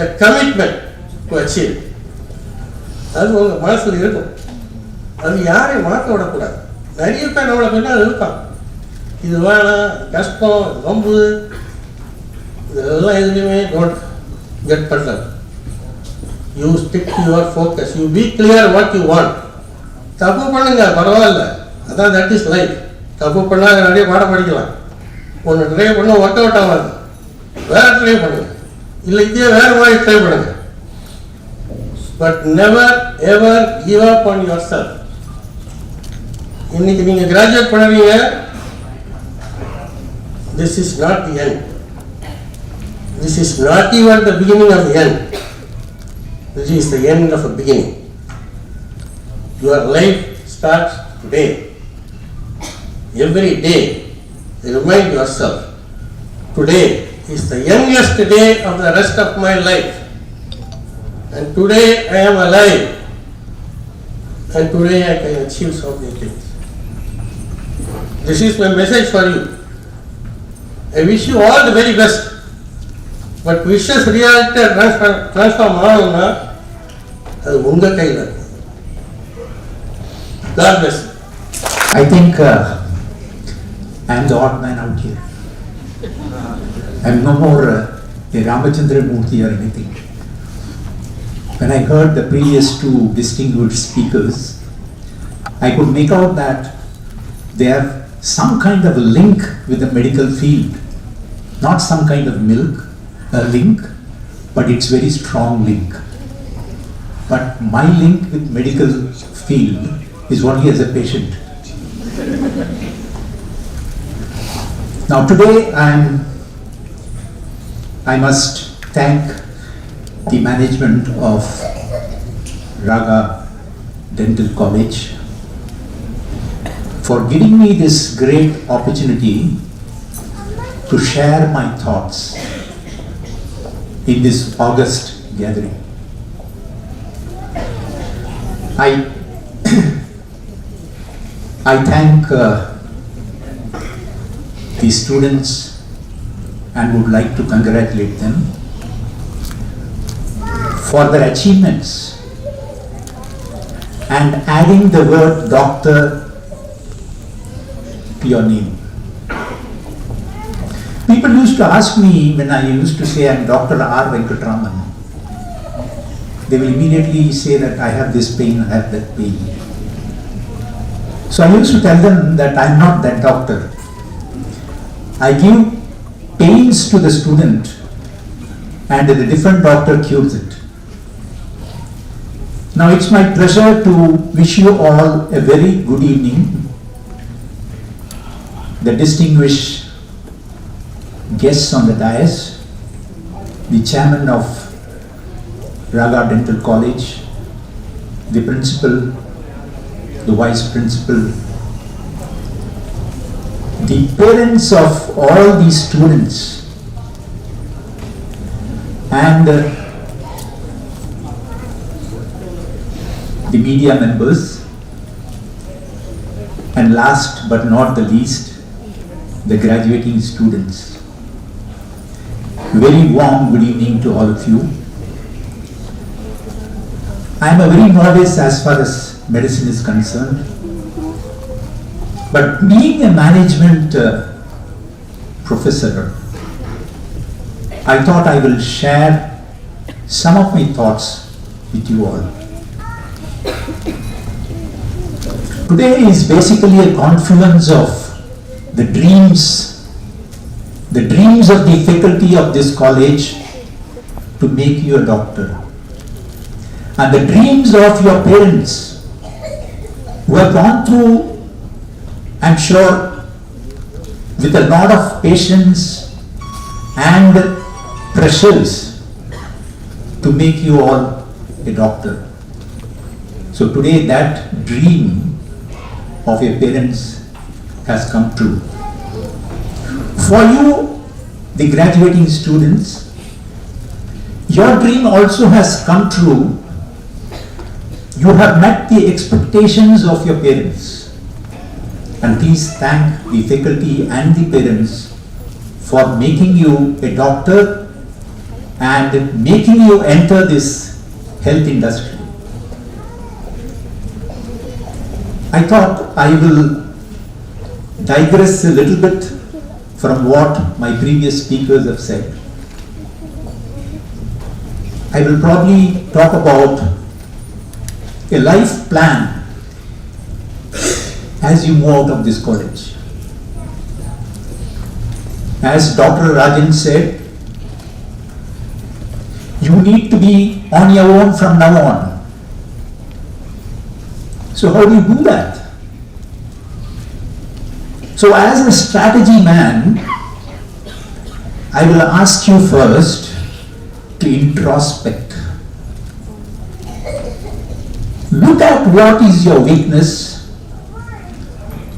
[SPEAKER 3] the commitment to achieve. அது உங்கள் மனசில் இருக்கும். அது யாரையும் மாற்ற விடக்கூடாது. நிறைய பேர் நம்மளை பின்னால் இருப்பான், இது வேணாம், கஷ்டம், ரொம்ப, இதெல்லாம் எதுலையுமே டோன்ட் கெட் பண்றது. You stick to your focus, you B clear what you want. தப்பு பண்ணுங்க, பரவாயில்ல, அதான் தட் இஸ் லைஃப். தப்பு பண்ணால் நிறைய பாடம் படிக்கலாம். ஒன்று ட்ரை பண்ண ஒர்க் அவுட் ஆகாது, வேற ட்ரை பண்ணுங்க, இல்லை இதே வேற மாதிரி ட்ரை பண்ணுங்க. But never ever give up on your self. இன்னைக்கு நீங்கள் கிராஜுவேட் பண்ணுவீங்க, this is not the end. This is not even the beginning of the end. This is the end of a beginning. Your life starts today. Every day, remind yourself, today is the youngest day of the rest of my life. And today I am alive. And today I can achieve so many things. This is my message for you. I wish you all the very best. But wishes reality transform ஆகணும்னா அது உங்கள் கையில். God bless you.
[SPEAKER 4] I think I am the odd man out here. I am no more a Ramachandra Murthy or anything. When I heard the previous two distinguished speakers, I could make out that they have some kind of a link with the medical field. Not some kind of link, but it's very strong link. But my link with medical field is only as a patient. Now today I must thank the management of Raga Dental College for giving me this great opportunity to share my thoughts in this August gathering. I thank the students and would like to congratulate them for their achievements and adding the word doctor to your name. People used to ask me when I used to say I am Dr. R. Venkatraman. They will immediately say that I have this pain, I have that pain. So I used to tell them that I am not that doctor. I give pains to the student and the different doctor cures it. Now it's my pleasure to wish you all a very good evening. The distinguished guests on the dais, the chairman of Raga Dental College, the principal, the vice principal, the parents of all these students, and the media members, and last but not the least, the graduating students. Very warm good evening to all of you. I am a very novice as far as medicine is concerned, but being a management professor, I thought I will share some of my thoughts with you all. Today is basically a confluence of the dreams of the faculty of this college to make you a doctor, and the dreams of your parents who have gone through, I'm sure, with a lot of patience and pressures to make you all a doctor. So today that dream of your parents has come true. For you, the graduating students, your dream also has come true. You have met the expectations of your parents, and please thank the faculty and the parents for making you a doctor and making you enter this health industry. I thought I will digress a little bit from what my previous speakers have said. I will probably talk about a life plan as you move out of this college. As Dr. Rajan said, you need to be on your own from now on. So how do you do that? So as a strategy man, I will ask you first to introspect. Look at what is your weakness.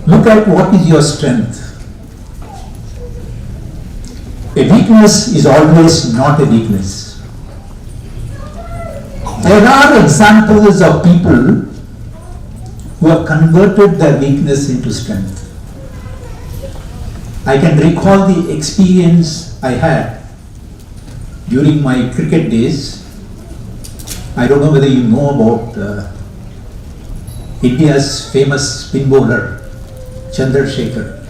[SPEAKER 4] Look at what is your strength. A weakness is always not a weakness. There are examples of people who have converted their weakness into strength. I can recall the experience I had during my cricket days. I don't know whether you know about India's famous spin bowler, Chandrasekhar.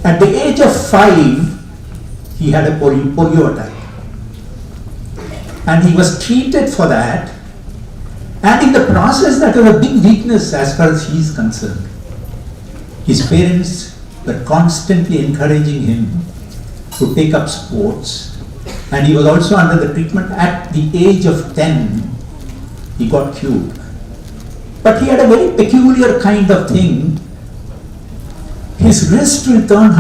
[SPEAKER 4] At the age of 5, he had a polio attack. And he was treated for that. And in the process, that was a big weakness as far as he is concerned. His parents were constantly encouraging him to take up sports. And he was also under the treatment. At the age of 10, he got cured. But he had a very peculiar kind of thing. His wrist will turn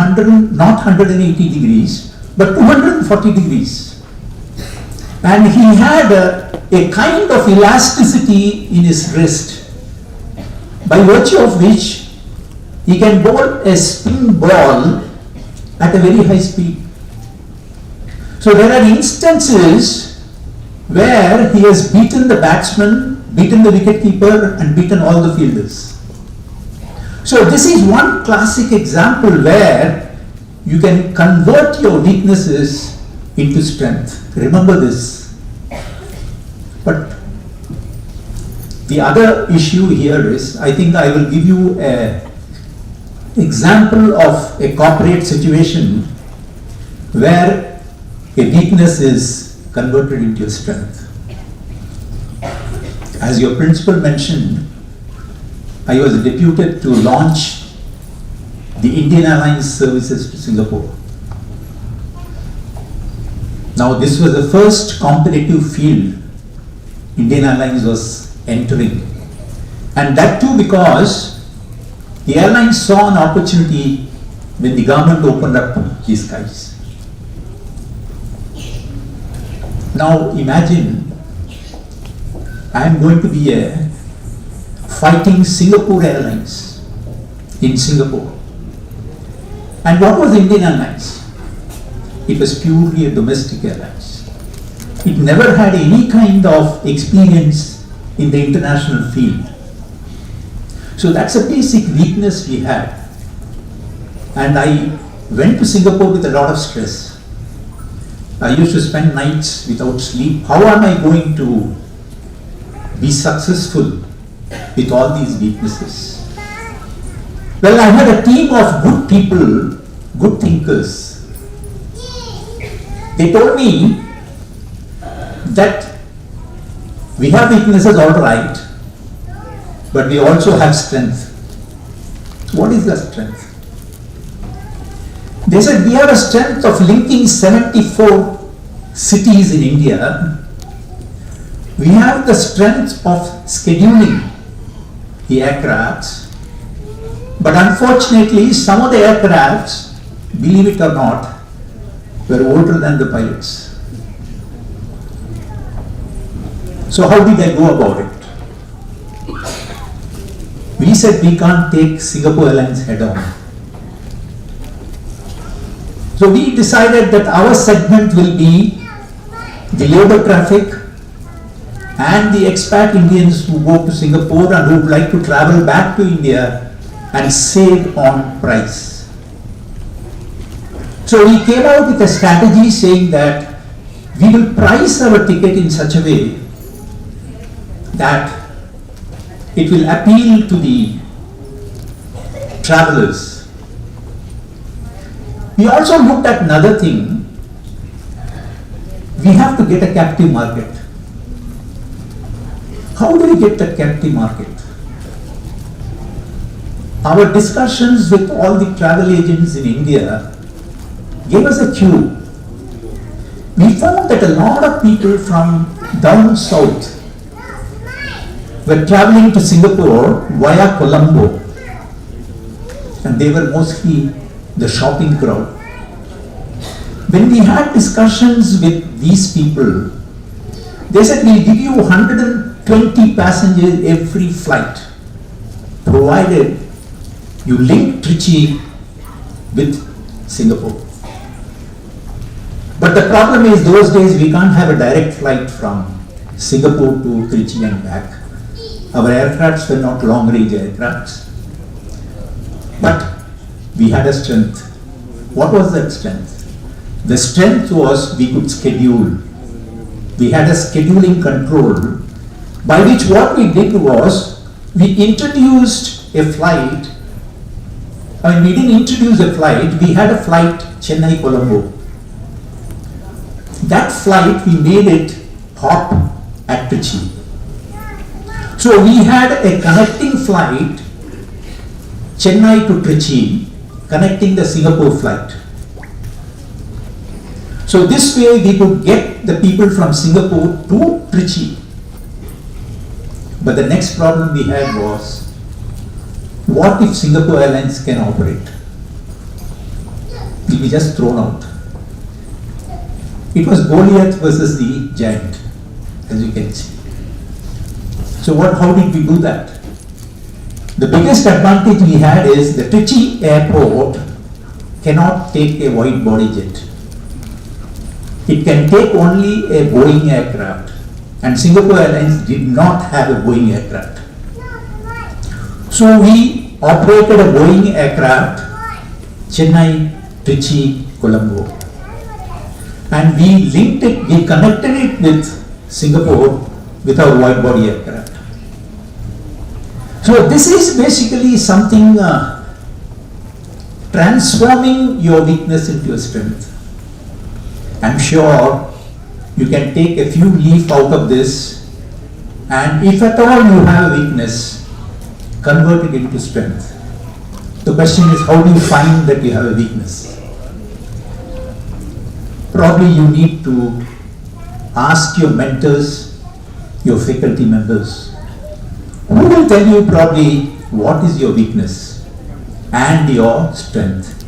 [SPEAKER 4] not 180 degrees, but 240 degrees. And he had a kind of elasticity in his wrist, by virtue of which he can bowl a spin ball at a very high speed. So there are instances where he has beaten the batsman, beaten the wicketkeeper, and beaten all the fielders. So this is one classic example where you can convert your weaknesses into strength. Remember this. But the other issue here is, I think I will give you an example of a corporate situation where a weakness is converted into a strength. As your principal mentioned, I was deputed to launch the Indian Airlines services to Singapore. Now this was the first competitive field Indian Airlines was entering, and that too because the airlines saw an opportunity when the government opened up the skies. Now imagine I am going to be fighting Singapore Airlines in Singapore. And what was Indian Airlines? It was purely a domestic airlines. it never had any kind of experience in the international field. So that's a basic weakness we had. And I went to Singapore with a lot of stress. I used to spend nights without sleep. How am I going to be successful with all these weaknesses? Well, I had a team of good people, good thinkers. They told me that we have weaknesses, all right, but we also have strength. What is the strength? They said we have a strength of linking 74 cities in India. We have the strength of scheduling the aircrafts, but unfortunately some of the aircrafts, believe it or not, were older than the pilots. So how did I go about it? We said we can't take Singapore Airlines head on. So we decided that our segment will be the labor traffic and the expat Indians who go to Singapore and who would like to travel back to India and save on price. So we came out with a strategy saying that we will price our ticket in such a way that it will appeal to the travelers. We also looked at another thing. We have to get a captive market. How do we get the captive market? Our discussions with all the travel agents in India gave us a clue. We found that a lot of people from down south were traveling to Singapore via Colombo, and they were mostly the shopping crowd. When we had discussions with these people, they said we'll give you 120 passengers every flight, provided you link Trichy with Singapore. But the problem is those days we can't have a direct flight from Singapore to Trichy and back. Our aircrafts were not long range aircrafts. But we had a strength. What was that strength? The strength was we could schedule. We had a scheduling control by which what we did was we introduced a flight. We didn't introduce a flight, we had a flight Chennai-Colombo. That flight we made it hop at Trichy. So we had a connecting flight Chennai to Trichy, connecting the Singapore flight. So this way we could get the people from Singapore to Trichy. But the next problem we had was, what if Singapore Airlines can operate? It will be just thrown out. It was Goliath versus the giant, as you can see. So how did we do that? The biggest advantage we had is the Trichy airport cannot take a wide body jet. It can take only a Boeing aircraft, and Singapore Airlines did not have a Boeing aircraft. So we operated a Boeing aircraft, Chennai, Trichy, Colombo, and we linked it, we connected it with Singapore with our wide body aircraft. So this is basically something transforming your weakness into a strength. I'm sure you can take a few leaf out of this, and if at all you have a weakness, convert it into strength. The question is, how do you find that you have a weakness? Probably you need to ask your mentors, your faculty members, who will tell you probably what is your weakness and your strength.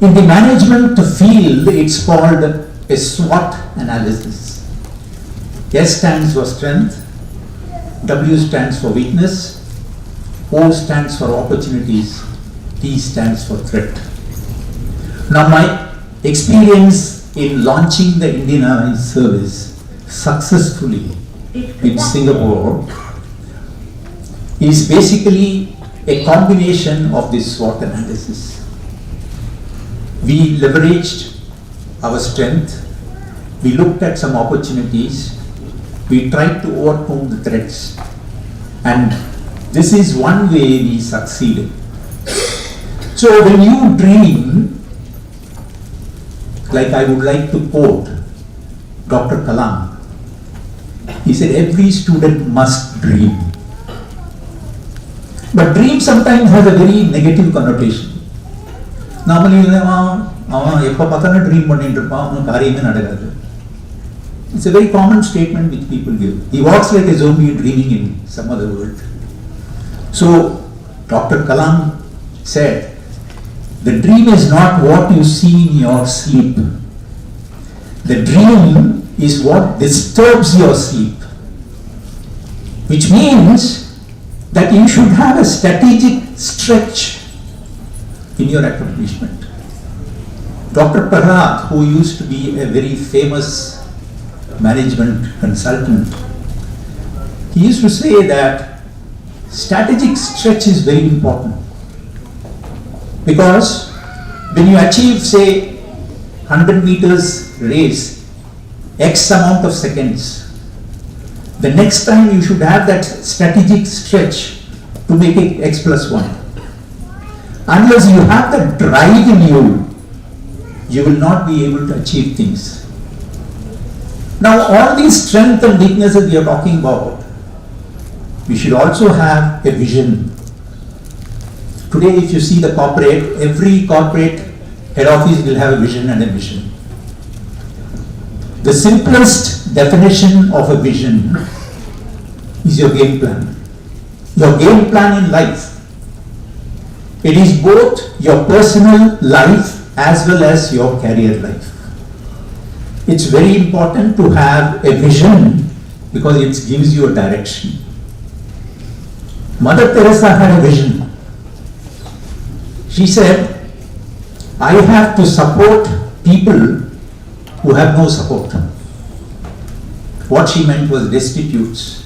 [SPEAKER 4] In the management field, it's called a SWOT analysis. S stands for strength, W stands for weakness, O stands for opportunities, T stands for threat. Now my experience in launching the Indian Airlines service successfully in Singapore is basically a combination of this SWOT analysis. We leveraged our strength, we looked at some opportunities, we tried to overcome the threats, and this is one way we succeeded. So when you dream, like I would like to quote Dr. Kalam, he said every student must dream. But dream sometimes has a very negative connotation. Normally, it's a very common statement which people give. He walks like a zombie dreaming in some other world. So, Dr. Kalam said, the dream is not what you see in your sleep. The dream is what disturbs your sleep. Which means that you should have a strategic stretch in your accomplishment. Dr. Parhat, who used to be a very famous management consultant, he used to say that strategic stretch is very important, because when you achieve, say, 100 meters race, X amount of seconds, the next time you should have that strategic stretch to make it X plus 1. Unless you have the drive in you, you will not be able to achieve things. Now, all these strengths and weaknesses we are talking about, we should also have a vision. Today, if you see the corporate, every corporate head office will have a vision and a mission. The simplest definition of a vision is your game plan. Your game plan in life. It is both your personal life as well as your career life. It's very important to have a vision because it gives you a direction. Mother Teresa had a vision. She said, I have to support people who have no support. What she meant was destitutes.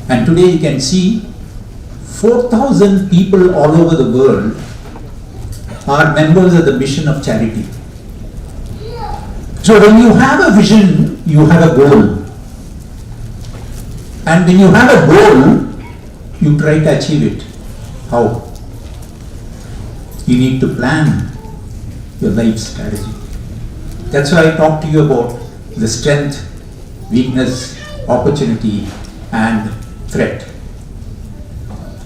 [SPEAKER 4] And today you can see 4,000 people all over the world are members of the mission of charity. So when you have a vision, you have a goal. And when you have a goal, you try to achieve it. How? You need to plan your life strategy. That's why I talked to you about the strength, weakness, opportunity, and threat.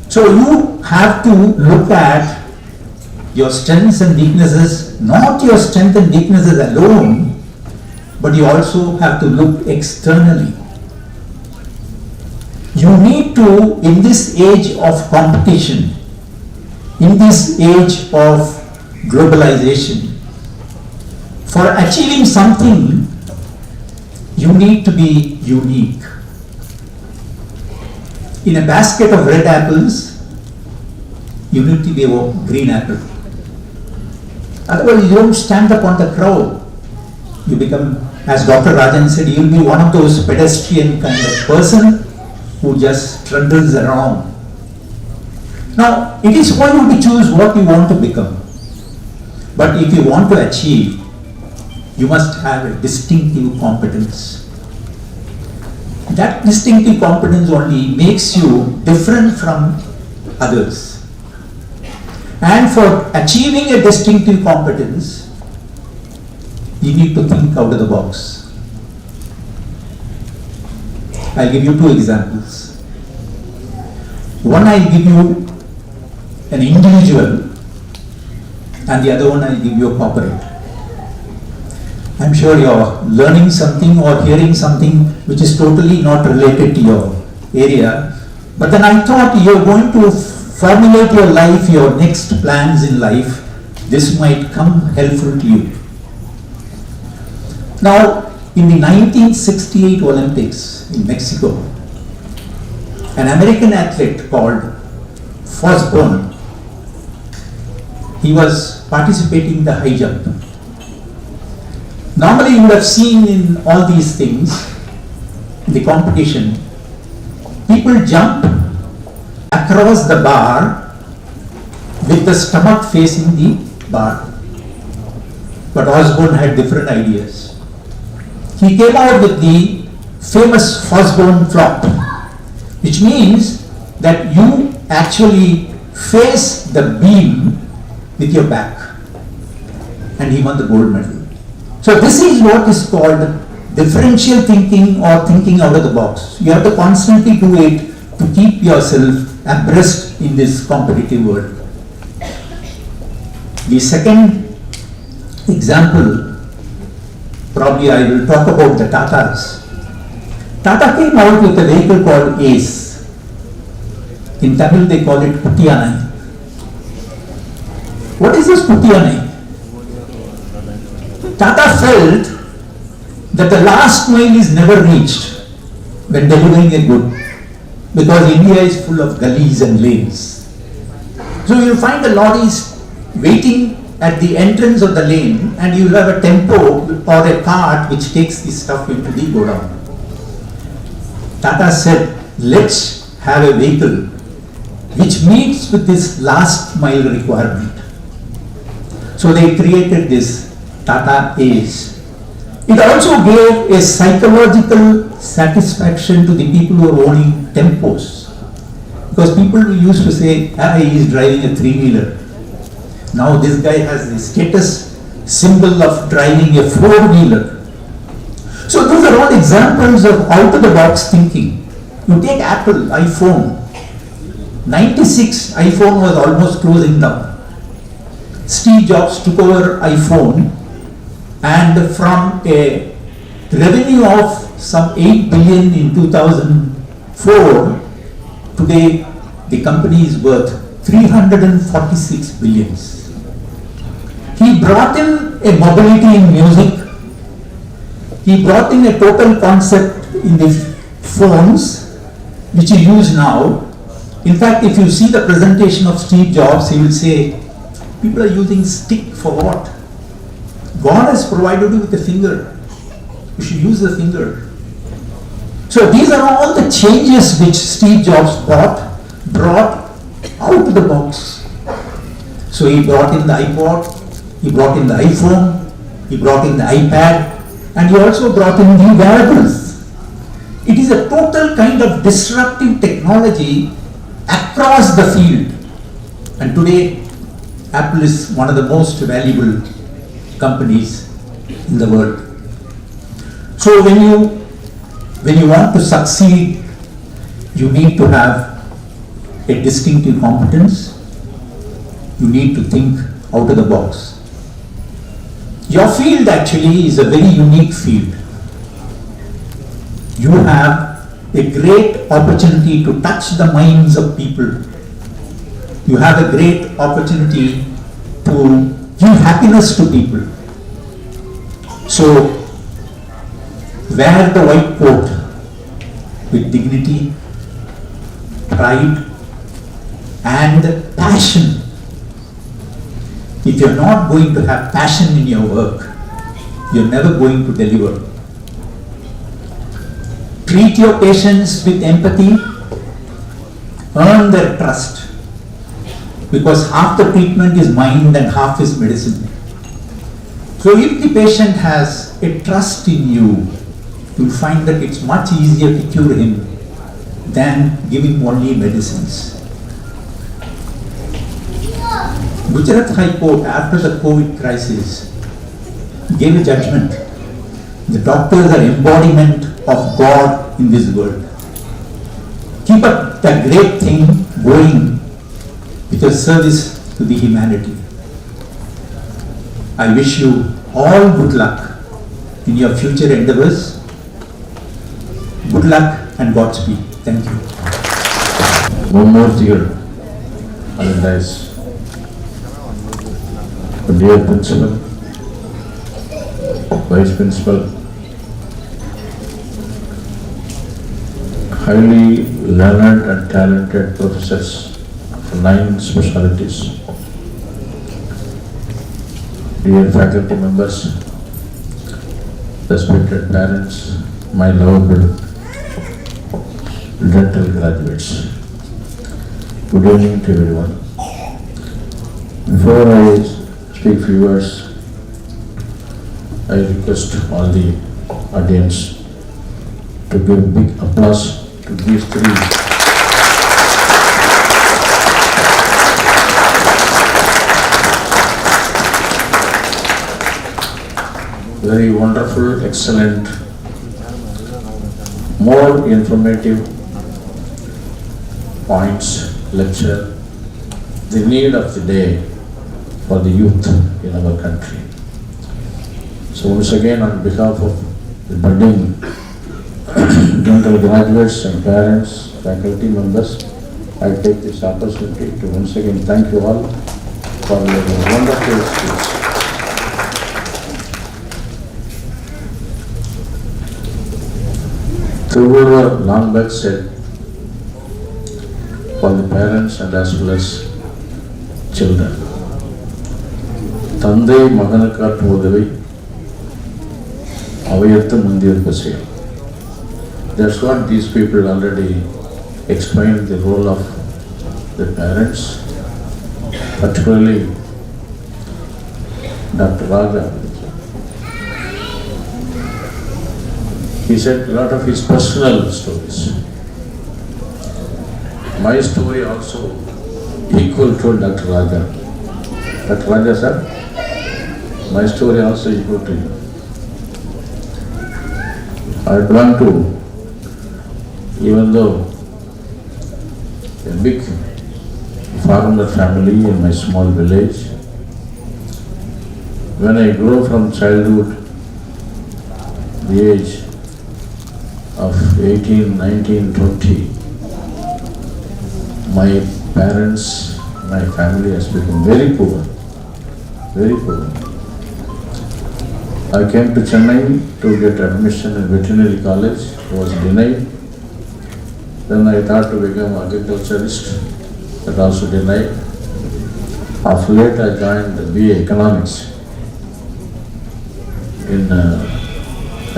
[SPEAKER 4] So you have to look at your strengths and weaknesses, not your strengths and weaknesses alone, but you also have to look externally. You need to, in this age of competition, in this age of globalization, for achieving something, you need to be unique. In a basket of red apples, you need to be a green apple. Otherwise, you don't stand up on the crowd. You become, as Dr. Rajan said, you'll be one of those pedestrian kind of person who just trundles around. Now, it is for you to choose what you want to become. But if you want to achieve, you must have a distinctive competence. That distinctive competence only makes you different from others. And for achieving a distinctive competence, you need to think out of the box. I'll give you two examples. One, I'll give you an individual, and the other one I'll give you a corporate. I'm sure you're learning something or hearing something which is totally not related to your area, but then I thought you're going to formulate your life, your next plans in life. This might come helpful to you. Now, in the 1968 Olympics in Mexico, an American athlete called Fosburn, he was participating in the high jump. Normally you would have seen in all these things, in the competition, people jump across the bar with the stomach facing the bar. But Osborne had different ideas. He came out with the famous Osborne flop, which means that you actually face the beam with your back. And he won the gold medal. So this is what is called differential thinking or thinking out of the box. You have to constantly do it to keep yourself abreast in this competitive world. The second example, probably I will talk about the Tatas. Tata came out with a vehicle called Ace. In Tamil they call it Puttiyanai. What is this Puttiyanai? Tata felt that the last mile is never reached when delivering a good, because India is full of gullies and lanes. So you'll find the lorries waiting at the entrance of the lane, and you'll have a tempo or a cart which takes the stuff into the godown. Tata said, let's have a vehicle which meets with this last mile requirement. So they created this Tata Ace. It also gave a psychological satisfaction to the people who are owning tempos. Because people used to say, he is driving a three-wheeler. Now this guy has the status symbol of driving a four-wheeler. So those are all examples of out-of-the-box thinking. You take Apple, iPhone. 96, iPhone was almost closing down. Steve Jobs took over iPhone, and from a revenue of some 8 billion in 2004, today the company is worth 346 billions. He brought in a mobility in music. He brought in a total concept in the phones, which you use now. In fact, if you see the presentation of Steve Jobs, he will say, people are using stick for what? God has provided you with a finger. You should use the finger. So these are all the changes which Steve Jobs brought out of the box. So he brought in the iPod, he brought in the iPhone, he brought in the iPad, and he also brought in the wearables. It is a total kind of disruptive technology across the field. And today, Apple is one of the most valuable companies in the world. So when you want to succeed, you need to have a distinctive competence. You need to think out of the box. Your field actually is a very unique field. You have a great opportunity to touch the minds of people. You have a great opportunity to give happiness to people. So, wear the white coat with dignity, pride, and passion. If you're not going to have passion in your work, you're never going to deliver. Treat your patients with empathy, earn their trust, because half the treatment is mind and half is medicine. So if the patient has a trust in you, you'll find that it's much easier to cure him than giving only medicines. Gujarat High Court, after the COVID crisis, gave a judgment. The doctors are embodiment of God in this world. Keep up that great thing going with your service to the humanity. I wish you all good luck in your future endeavors. Good luck and Godspeed. Thank you.
[SPEAKER 5] One more year on the dice. Dear Principal, Vice Principal, highly learned and talented professors from 9 specialties, dear faculty members, respected parents, my lovable dental graduates. Good evening to everyone. Before I speak few words, I request all the audience to give big applause to these three very wonderful, excellent, more informative points, lecture, the need of the day for the youth in our country. So once again, on behalf of the budding dental graduates and parents, faculty members, I take this opportunity to once again thank you all for your wonderful skills. Throughout long back said, for the parents and as well as children, தந்தை மகனுக்கு காட்டும் உதவி அவையத்து முந்தியிருக்க செய்யும். That's what these people already explained the role of the parents, particularly Dr. Ragas. He said a lot of his personal stories. My story also equal to Dr. Ragas. Dr. Ragas sir, my story also equal to you. I belong to, even though a big farmer family in my small village, when I grew from childhood, the age of 18, 19, 20, my parents, my family has become very poor, very poor. I came to Chennai to get admission in veterinary college, was denied. Then I thought to become agriculturist, but also denied. Of late I joined the BA Economics in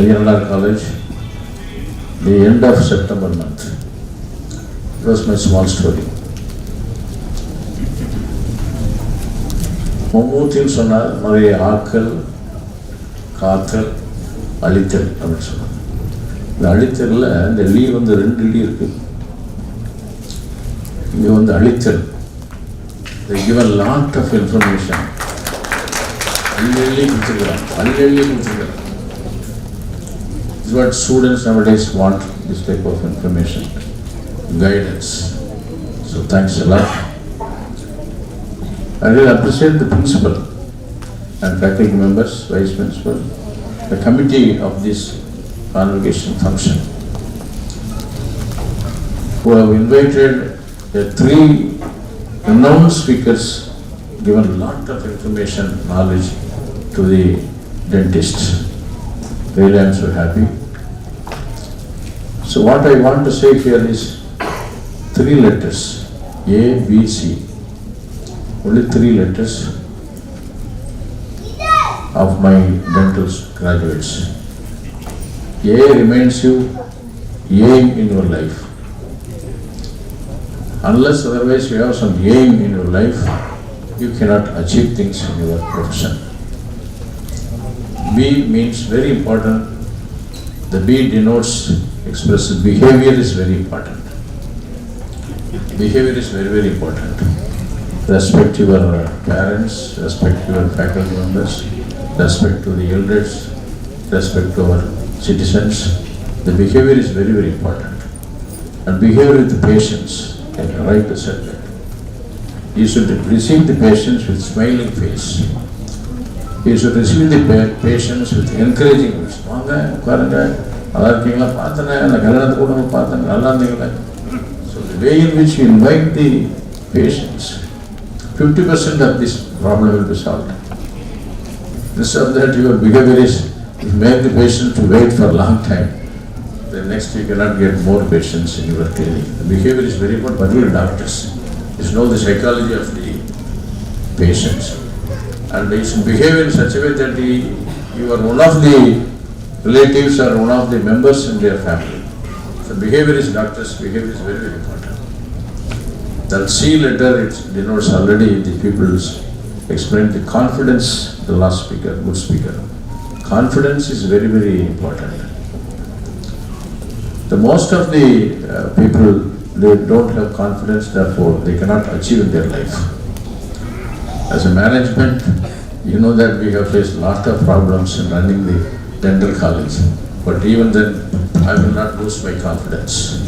[SPEAKER 5] INR College, the end of September month. It was my small story. மம்மூத்தின்னு சொன்னார், நிறைய ஆக்கல், காத்தல், அழித்தல் அப்படின்னு சொன்னார். இந்த அழித்தலில் இந்த லீ வந்து 2 லீ இருக்கு. இங்கே வந்து அழித்தல். They give a lot of information. அள்ளி கொடுத்துருக்கிறாங்க. This is what students nowadays want, this type of information, guidance. So thanks a lot. I really appreciate the principal and faculty members, vice principal, the committee of this convocation function, who have invited the 3 renowned speakers, given a lot of information, knowledge to the dentists. Really, I am so happy. So what I want to say here is 3 letters, A, B, C. Only 3 letters of my dental graduates. A reminds you aim in your life. Unless otherwise you have some aim in your life, you cannot achieve things in your profession. B means very important. The B denotes, expresses behavior is very important. Behavior is very, very important. Respect your parents, respect your faculty members, respect to the elders, respect to our citizens. The behavior is very, very important. And behavior with the patients, like I right to say that. You should receive the patients with smiling face. You should receive the patients with encouraging words. வாங்க உட்காருங்க, நல்லா இருக்கீங்களா, பார்த்தேன், அந்த கல்யாணத்தை கூட பார்த்தேன், நல்லா இருந்தீங்களா. So the way in which you invite the patients, 50% of this problem will be solved. Instead of that, your behavior is, if you make the patient to wait for a long time, then next you cannot get more patients in your clinic. The behavior is very important, particularly doctors. You should know the psychology of the patients. And you should behave in such a way that you are one of the relatives or one of the members in their family. The behavior is doctor's behavior is very, very important. That C letter, it denotes already the people's explained the confidence, the last speaker, good speaker. Confidence is very, very important. The most of the people, they don't have confidence, therefore they cannot achieve in their life. As a management, you know that we have faced lot of problems in running the dental college. But even then, I will not lose my confidence.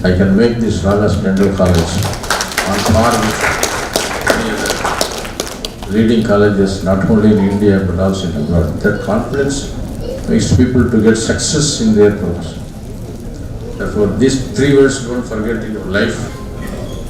[SPEAKER 5] I can make this Ragas Dental College on par with any other leading colleges, not only in India but also in abroad. That confidence makes people to get success in their profession. Therefore, these three words don't forget in your life,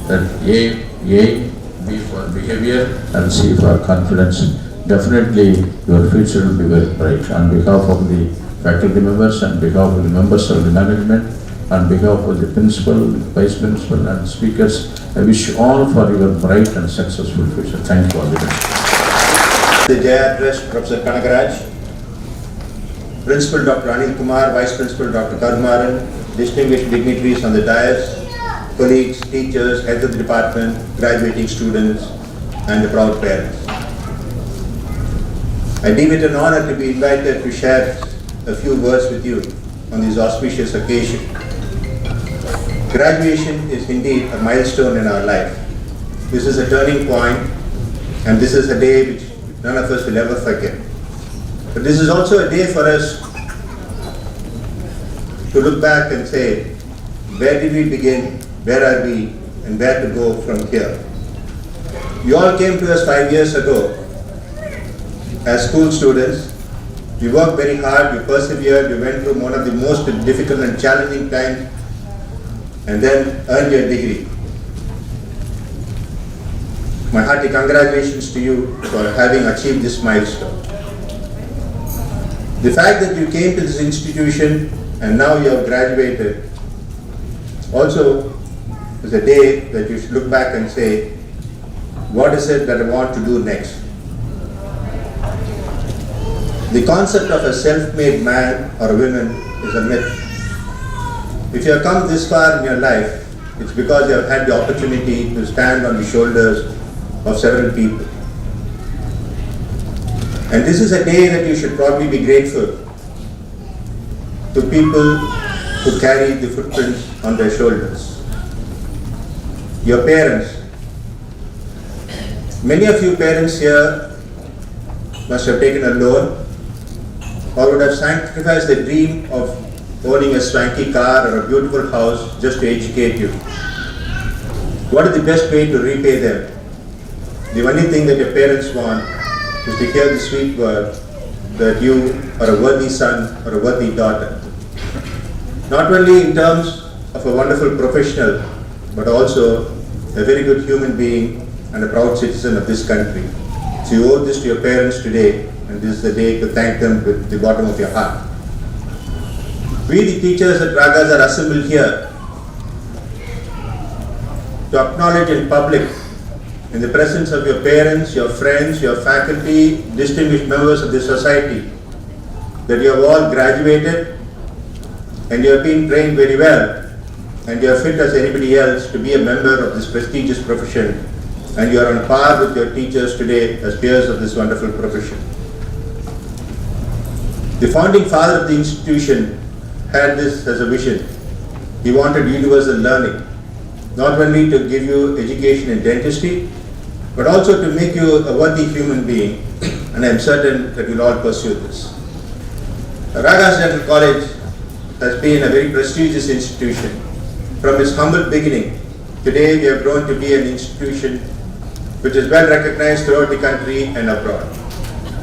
[SPEAKER 5] that A, B for behavior and C for confidence. Definitely your future will be very bright. On behalf of the faculty members, on behalf of the members of the management, on behalf of the principal, vice principal and speakers, I wish you all for your bright and successful future. Thank you all very much.
[SPEAKER 6] The Jaya address Professor Kanagaraj, Principal Dr. Anil Kumar, Vice Principal Dr. Karumaran, distinguished dignitaries on the dais, colleagues, teachers, heads of the department, graduating students, and the proud parents. I deem it an honor to be invited to share a few words with you on this auspicious occasion. Graduation is indeed a milestone in our life. This is a turning point, and this is a day which none of us will ever forget. But this is also a day for us to look back and say, where did we begin, where are we, and where to go from here. You all came to us 5 years ago as school students. You worked very hard, you persevered, you went through one of the most difficult and challenging times, and then earned your degree. My hearty congratulations to you for having achieved this milestone. The fact that you came to this institution and now you have graduated also is a day that you should look back and say, what is it that I want to do next? The concept of a self-made man or a woman is a myth. If you have come this far in your life, it's because you have had the opportunity to stand on the shoulders of several people. And this is a day that you should probably be grateful to people who carry the footprints on their shoulders. Your parents. Many of you parents here must have taken a loan or would have sacrificed the dream of owning a swanky car or a beautiful house just to educate you. What is the best way to repay them? The only thing that your parents want is to hear the sweet word that you are a worthy son or a worthy daughter. Not only in terms of a wonderful professional, but also a very good human being and a proud citizen of this country. So you owe this to your parents today, and this is the day to thank them with the bottom of your heart. We, the teachers at Ragas, are assembled here to acknowledge in public, in the presence of your parents, your friends, your faculty, distinguished members of the society, that you have all graduated and you have been trained very well and you are fit as anybody else to be a member of this prestigious profession, and you are on par with your teachers today as peers of this wonderful profession. The founding father of the institution had this as a vision. He wanted universal learning, not only to give you education in dentistry, but also to make you a worthy human being, and I am certain that you will all pursue this. Ragas Dental College has been a very prestigious institution. From its humble beginning, today we have grown to be an institution which is well recognized throughout the country and abroad.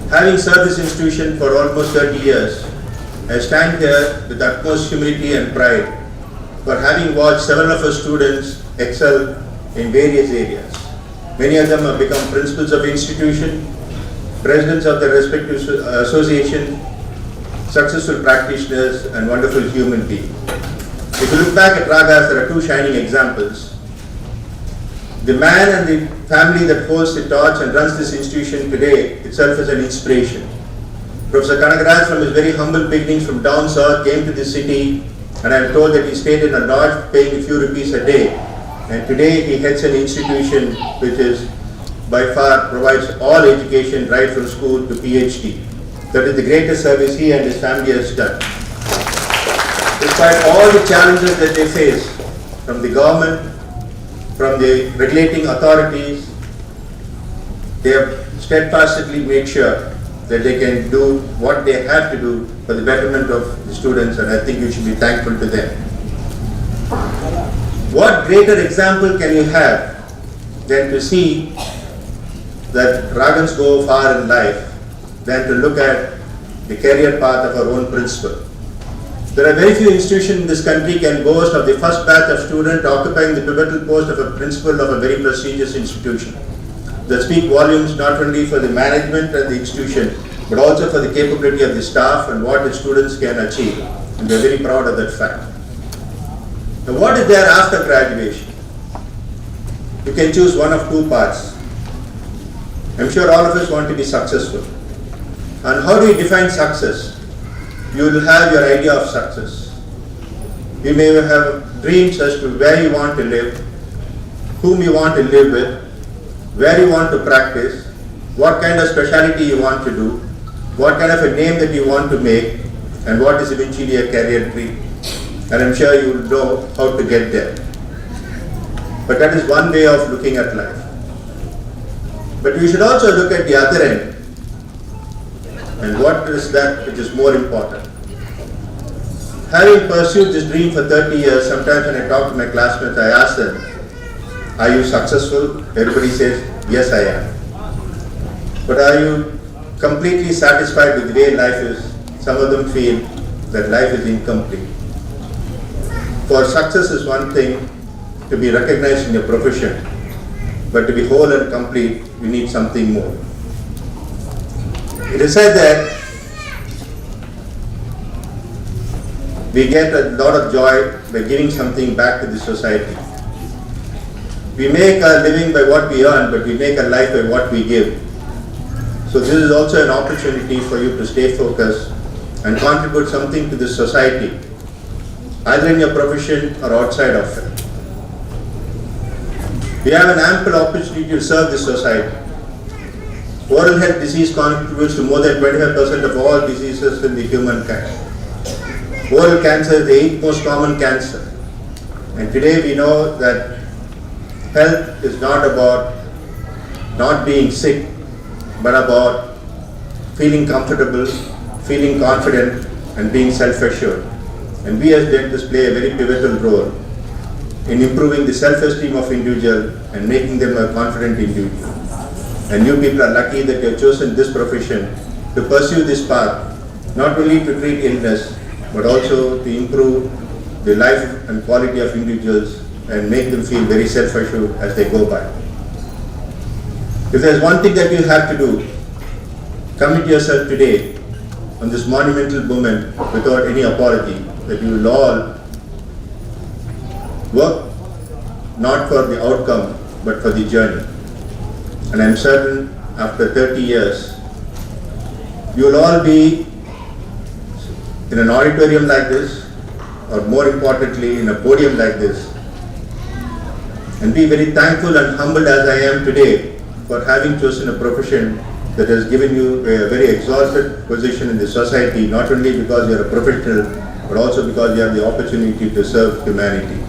[SPEAKER 6] Having served this institution for almost 30 years, I stand here with utmost humility and pride for having watched several of our students excel in various areas. Many of them have become principals of institution, presidents of their respective association, successful practitioners, and wonderful human beings. If you look back at Ragas, there are two shining examples. The man and the family that holds the torch and runs this institution today itself is an inspiration. Professor Kanagaraj, from his very humble beginnings from down south, came to this city And I am told that he stayed in a lodge paying a few rupees a day. And today he heads an institution which is by far provides all education right from school to PhD. That is the greatest service he and his family has done. Despite all the challenges that they face from the government, from the regulating authorities, they have steadfastly made sure that they can do what they have to do for the betterment of the students, and I think you should be thankful to them. What greater example can you have than to see that Ragas go far in life than to look at the career path of our own principal? There are very few institutions in this country can boast of the first batch of students occupying the pivotal post of a principal of a very prestigious institution. That speak volumes not only for the management and the institution, but also for the capability of the staff and what the students can achieve. And we are very proud of that fact. Now, what is there after graduation? You can choose one of two paths. I'm sure all of us want to be successful. And how do you define success? You will have your idea of success. You may have dreams as to where you want to live, whom you want to live with, where you want to practice, what kind of specialty you want to do, what kind of a name that you want to make, and what is eventually a career tree. And I'm sure you will know how to get there. But that is one way of looking at life. But we should also look at the other end. And what is that which is more important? Having pursued this dream for 30 years, sometimes when I talk to my classmates, I ask them, are you successful? Everybody says, yes, I am. But are you completely satisfied with the way life is? Some of them feel that life is incomplete. For success is one thing, to be recognized in your profession, but to be whole and complete, you need something more. It is said that we get a lot of joy by giving something back to the society. We make a living by what we earn, but we make a life by what we give. So this is also an opportunity for you to stay focused and contribute something to this society, either in your profession or outside of it. We have an ample opportunity to serve this society. Oral health disease contributes to more than 25% of all diseases in the humankind. Oral cancer is the 8th most common cancer. And today we know that health is not about not being sick, but about feeling comfortable, feeling confident, and being self-assured. And we as dentists play a very pivotal role in improving the self-esteem of individual and making them a confident individual. And you people are lucky that you have chosen this profession to pursue this path, not only to treat illness, but also to improve the life and quality of individuals and make them feel very self-assured as they go by. If there's one thing that you have to do, commit yourself today on this monumental moment without any apology, that you will all work not for the outcome, but for the journey. And I'm certain after 30 years, you will all be in an auditorium like this, or more importantly, in a podium like this, and be very thankful and humbled as I am today for having chosen a profession that has given you a very exalted position in the society, not only because you are a professional, but also because you have the opportunity to serve humanity.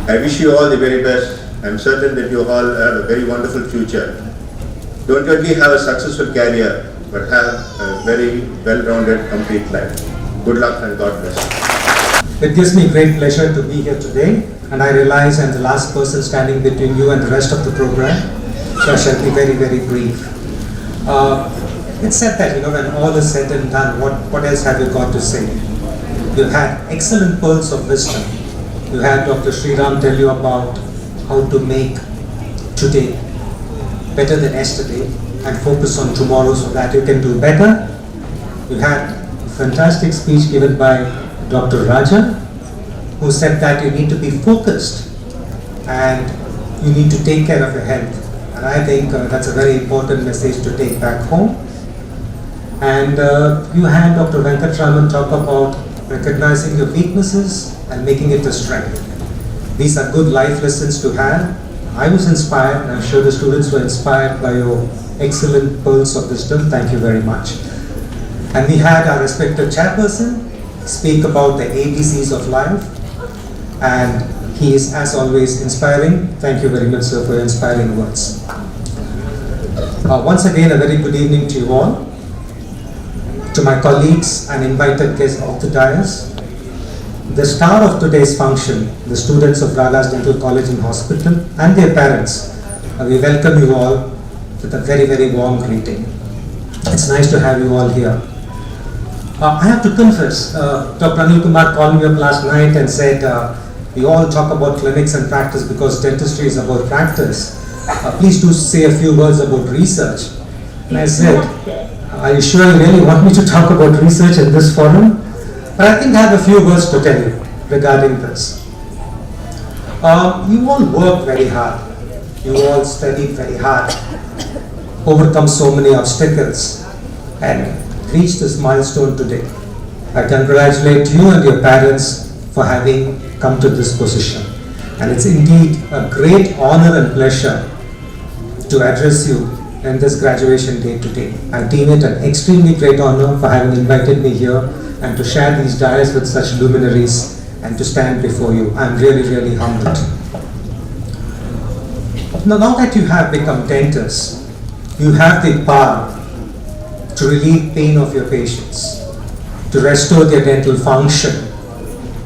[SPEAKER 6] I wish you all the very best. I am certain that you all have a very wonderful future. Don't only have a successful career, but have a very well-rounded, complete life. Good luck and God bless you.
[SPEAKER 4] It gives me great pleasure to be here today, and I realize I'm the last person standing between you and the rest of the program, so I shall be very, very brief. It's said that, when all is said and done, what else have you got to say? You've had excellent pearls of wisdom. You had Dr. Sriram tell you about how to make today better than yesterday and focus on tomorrow so that you can do better. You had a fantastic speech given by Dr. Raja, who said that you need to be focused and you need to take care of your health. And I think that's a very important message to take back home. And you had Dr. Venkatraman talk about
[SPEAKER 7] recognizing your weaknesses and making it a strength. These are good life lessons to have. I was inspired, and I'm sure the students were inspired by your excellent pearls of wisdom. Thank you very much. And we had our respected chairperson speak about the ABCs of life, and he is, as always, inspiring. Thank you very much, sir, for your inspiring words. Once again, a very good evening to you all. To my colleagues and invited guests of the dais, the star of today's function, the students of Ragas Dental College and Hospital and their parents, we welcome you all with a very, very warm greeting. It's nice to have you all here. I have to confess, Dr. Anil Kumar called me up last night and said, we all talk about clinics and practice because dentistry is about practice. Please do say a few words about research. And I said, are you sure you really want me to talk about research in this forum? But I think I have a few words to tell you regarding this. You all work very hard. You all studied very hard, overcome so many obstacles, and reached this milestone today. I congratulate you and your parents for having come to this position. And it's indeed a great honor and pleasure to address you in this graduation day today. I deem it an extremely great honor for having invited me here and to share these dais with such luminaries and to stand before you. I'm really, really humbled. Now that you have become dentists, you have the power to relieve pain of your patients, to restore their dental function,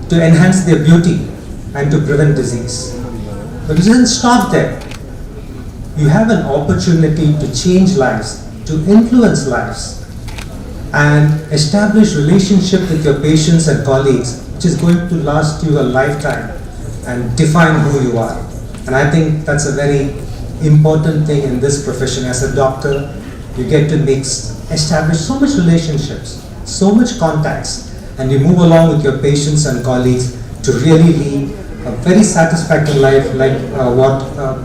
[SPEAKER 7] to enhance their beauty, and to prevent disease. But it doesn't stop there. You have an opportunity to change lives, to influence lives, and establish relationship with your patients and colleagues, which is going to last you a lifetime and define who you are. And I think that's a very important thing in this profession. As a doctor, you get to establish so much relationships, so much contacts, and you move along with your patients and colleagues to really lead a very satisfactory life, like what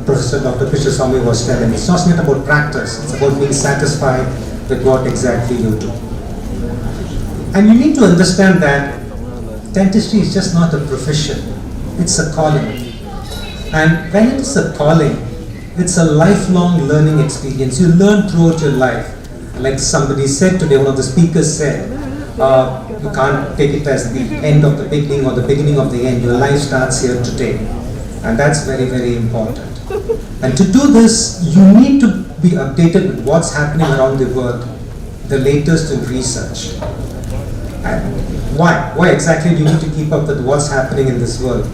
[SPEAKER 7] Professor Dr. Krishna was telling. It's not about practice, it's about being satisfied with what exactly you do. And you need to understand that dentistry is just not a profession, it's a calling. And when it is a calling, it's a lifelong learning experience. You learn throughout your life. Like somebody said today, one of the speakers said, you can't take it as the end of the beginning or the beginning of the end. Your life starts here today. And that's very, very important. And to do this, you need to be updated with what's happening around the world, the latest in research. And why? Why exactly do you need to keep up with what's happening in this world?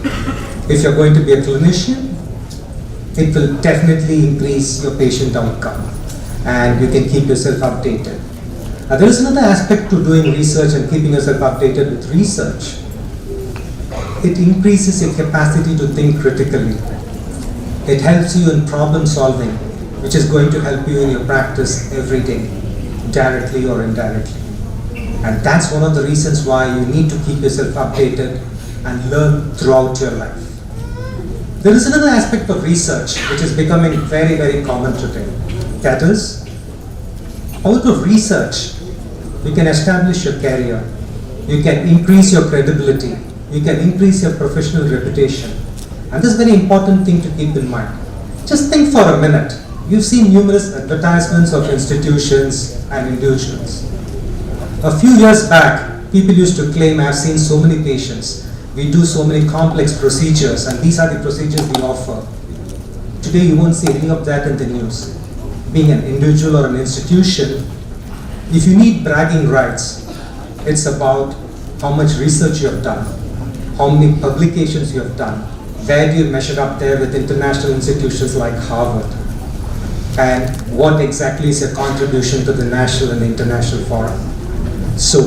[SPEAKER 7] If you're going to be a clinician, it will definitely increase your patient outcome and you can keep yourself updated. There is another aspect to doing research and keeping yourself updated with research. It increases your capacity to think critically. It helps you in problem solving, which is going to help you in your practice every day, directly or indirectly. And that's one of the reasons why you need to keep yourself updated and learn throughout your life. There is another aspect of research which is becoming very, very common today. That is, out of research, you can establish your career, you can increase your credibility, you can increase your professional reputation. And this is a very important thing to keep in mind. Just think for a minute. You've seen numerous advertisements of institutions and individuals. A few years back, people used to claim, I've seen so many patients, we do so many complex procedures, and these are the procedures we offer. Today you won't see any of that in the news. Being an individual or an institution, if you need bragging rights, it's about how much research you have done, how many publications you have done, where do you measure up there with international institutions like Harvard, and what exactly is your contribution to the national and international forum. So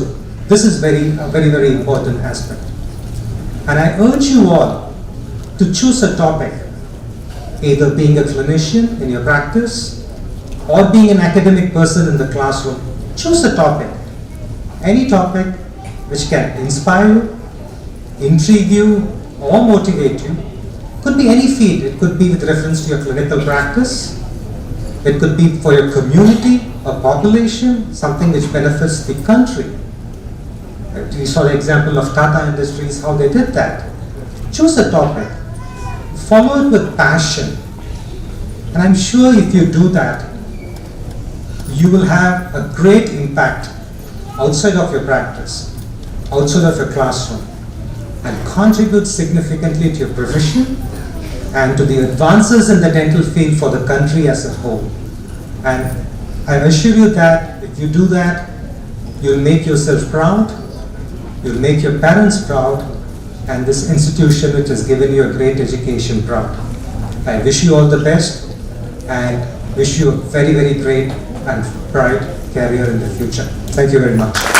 [SPEAKER 7] this is a very, very important aspect. And I urge you all to choose a topic, either being a clinician in your practice or being an academic person in the classroom. Choose a topic, any topic which can inspire you, intrigue you, or motivate you. Could be any field. It could be with reference to your clinical practice. It could be for your community or population, something which benefits the country. We saw the example of Tata Industries, how they did that. Choose a topic, follow it with passion, and I'm sure if you do that, you will have a great impact outside of your practice, outside of your classroom, and contribute significantly to your profession and to the advances in the dental field for the country as a whole. And I assure you that if you do that, you'll make yourself proud, you'll make your parents proud, and this institution which has given you a great education proud. I wish you all the best and wish you a very, very great and bright career in the future. Thank you very much.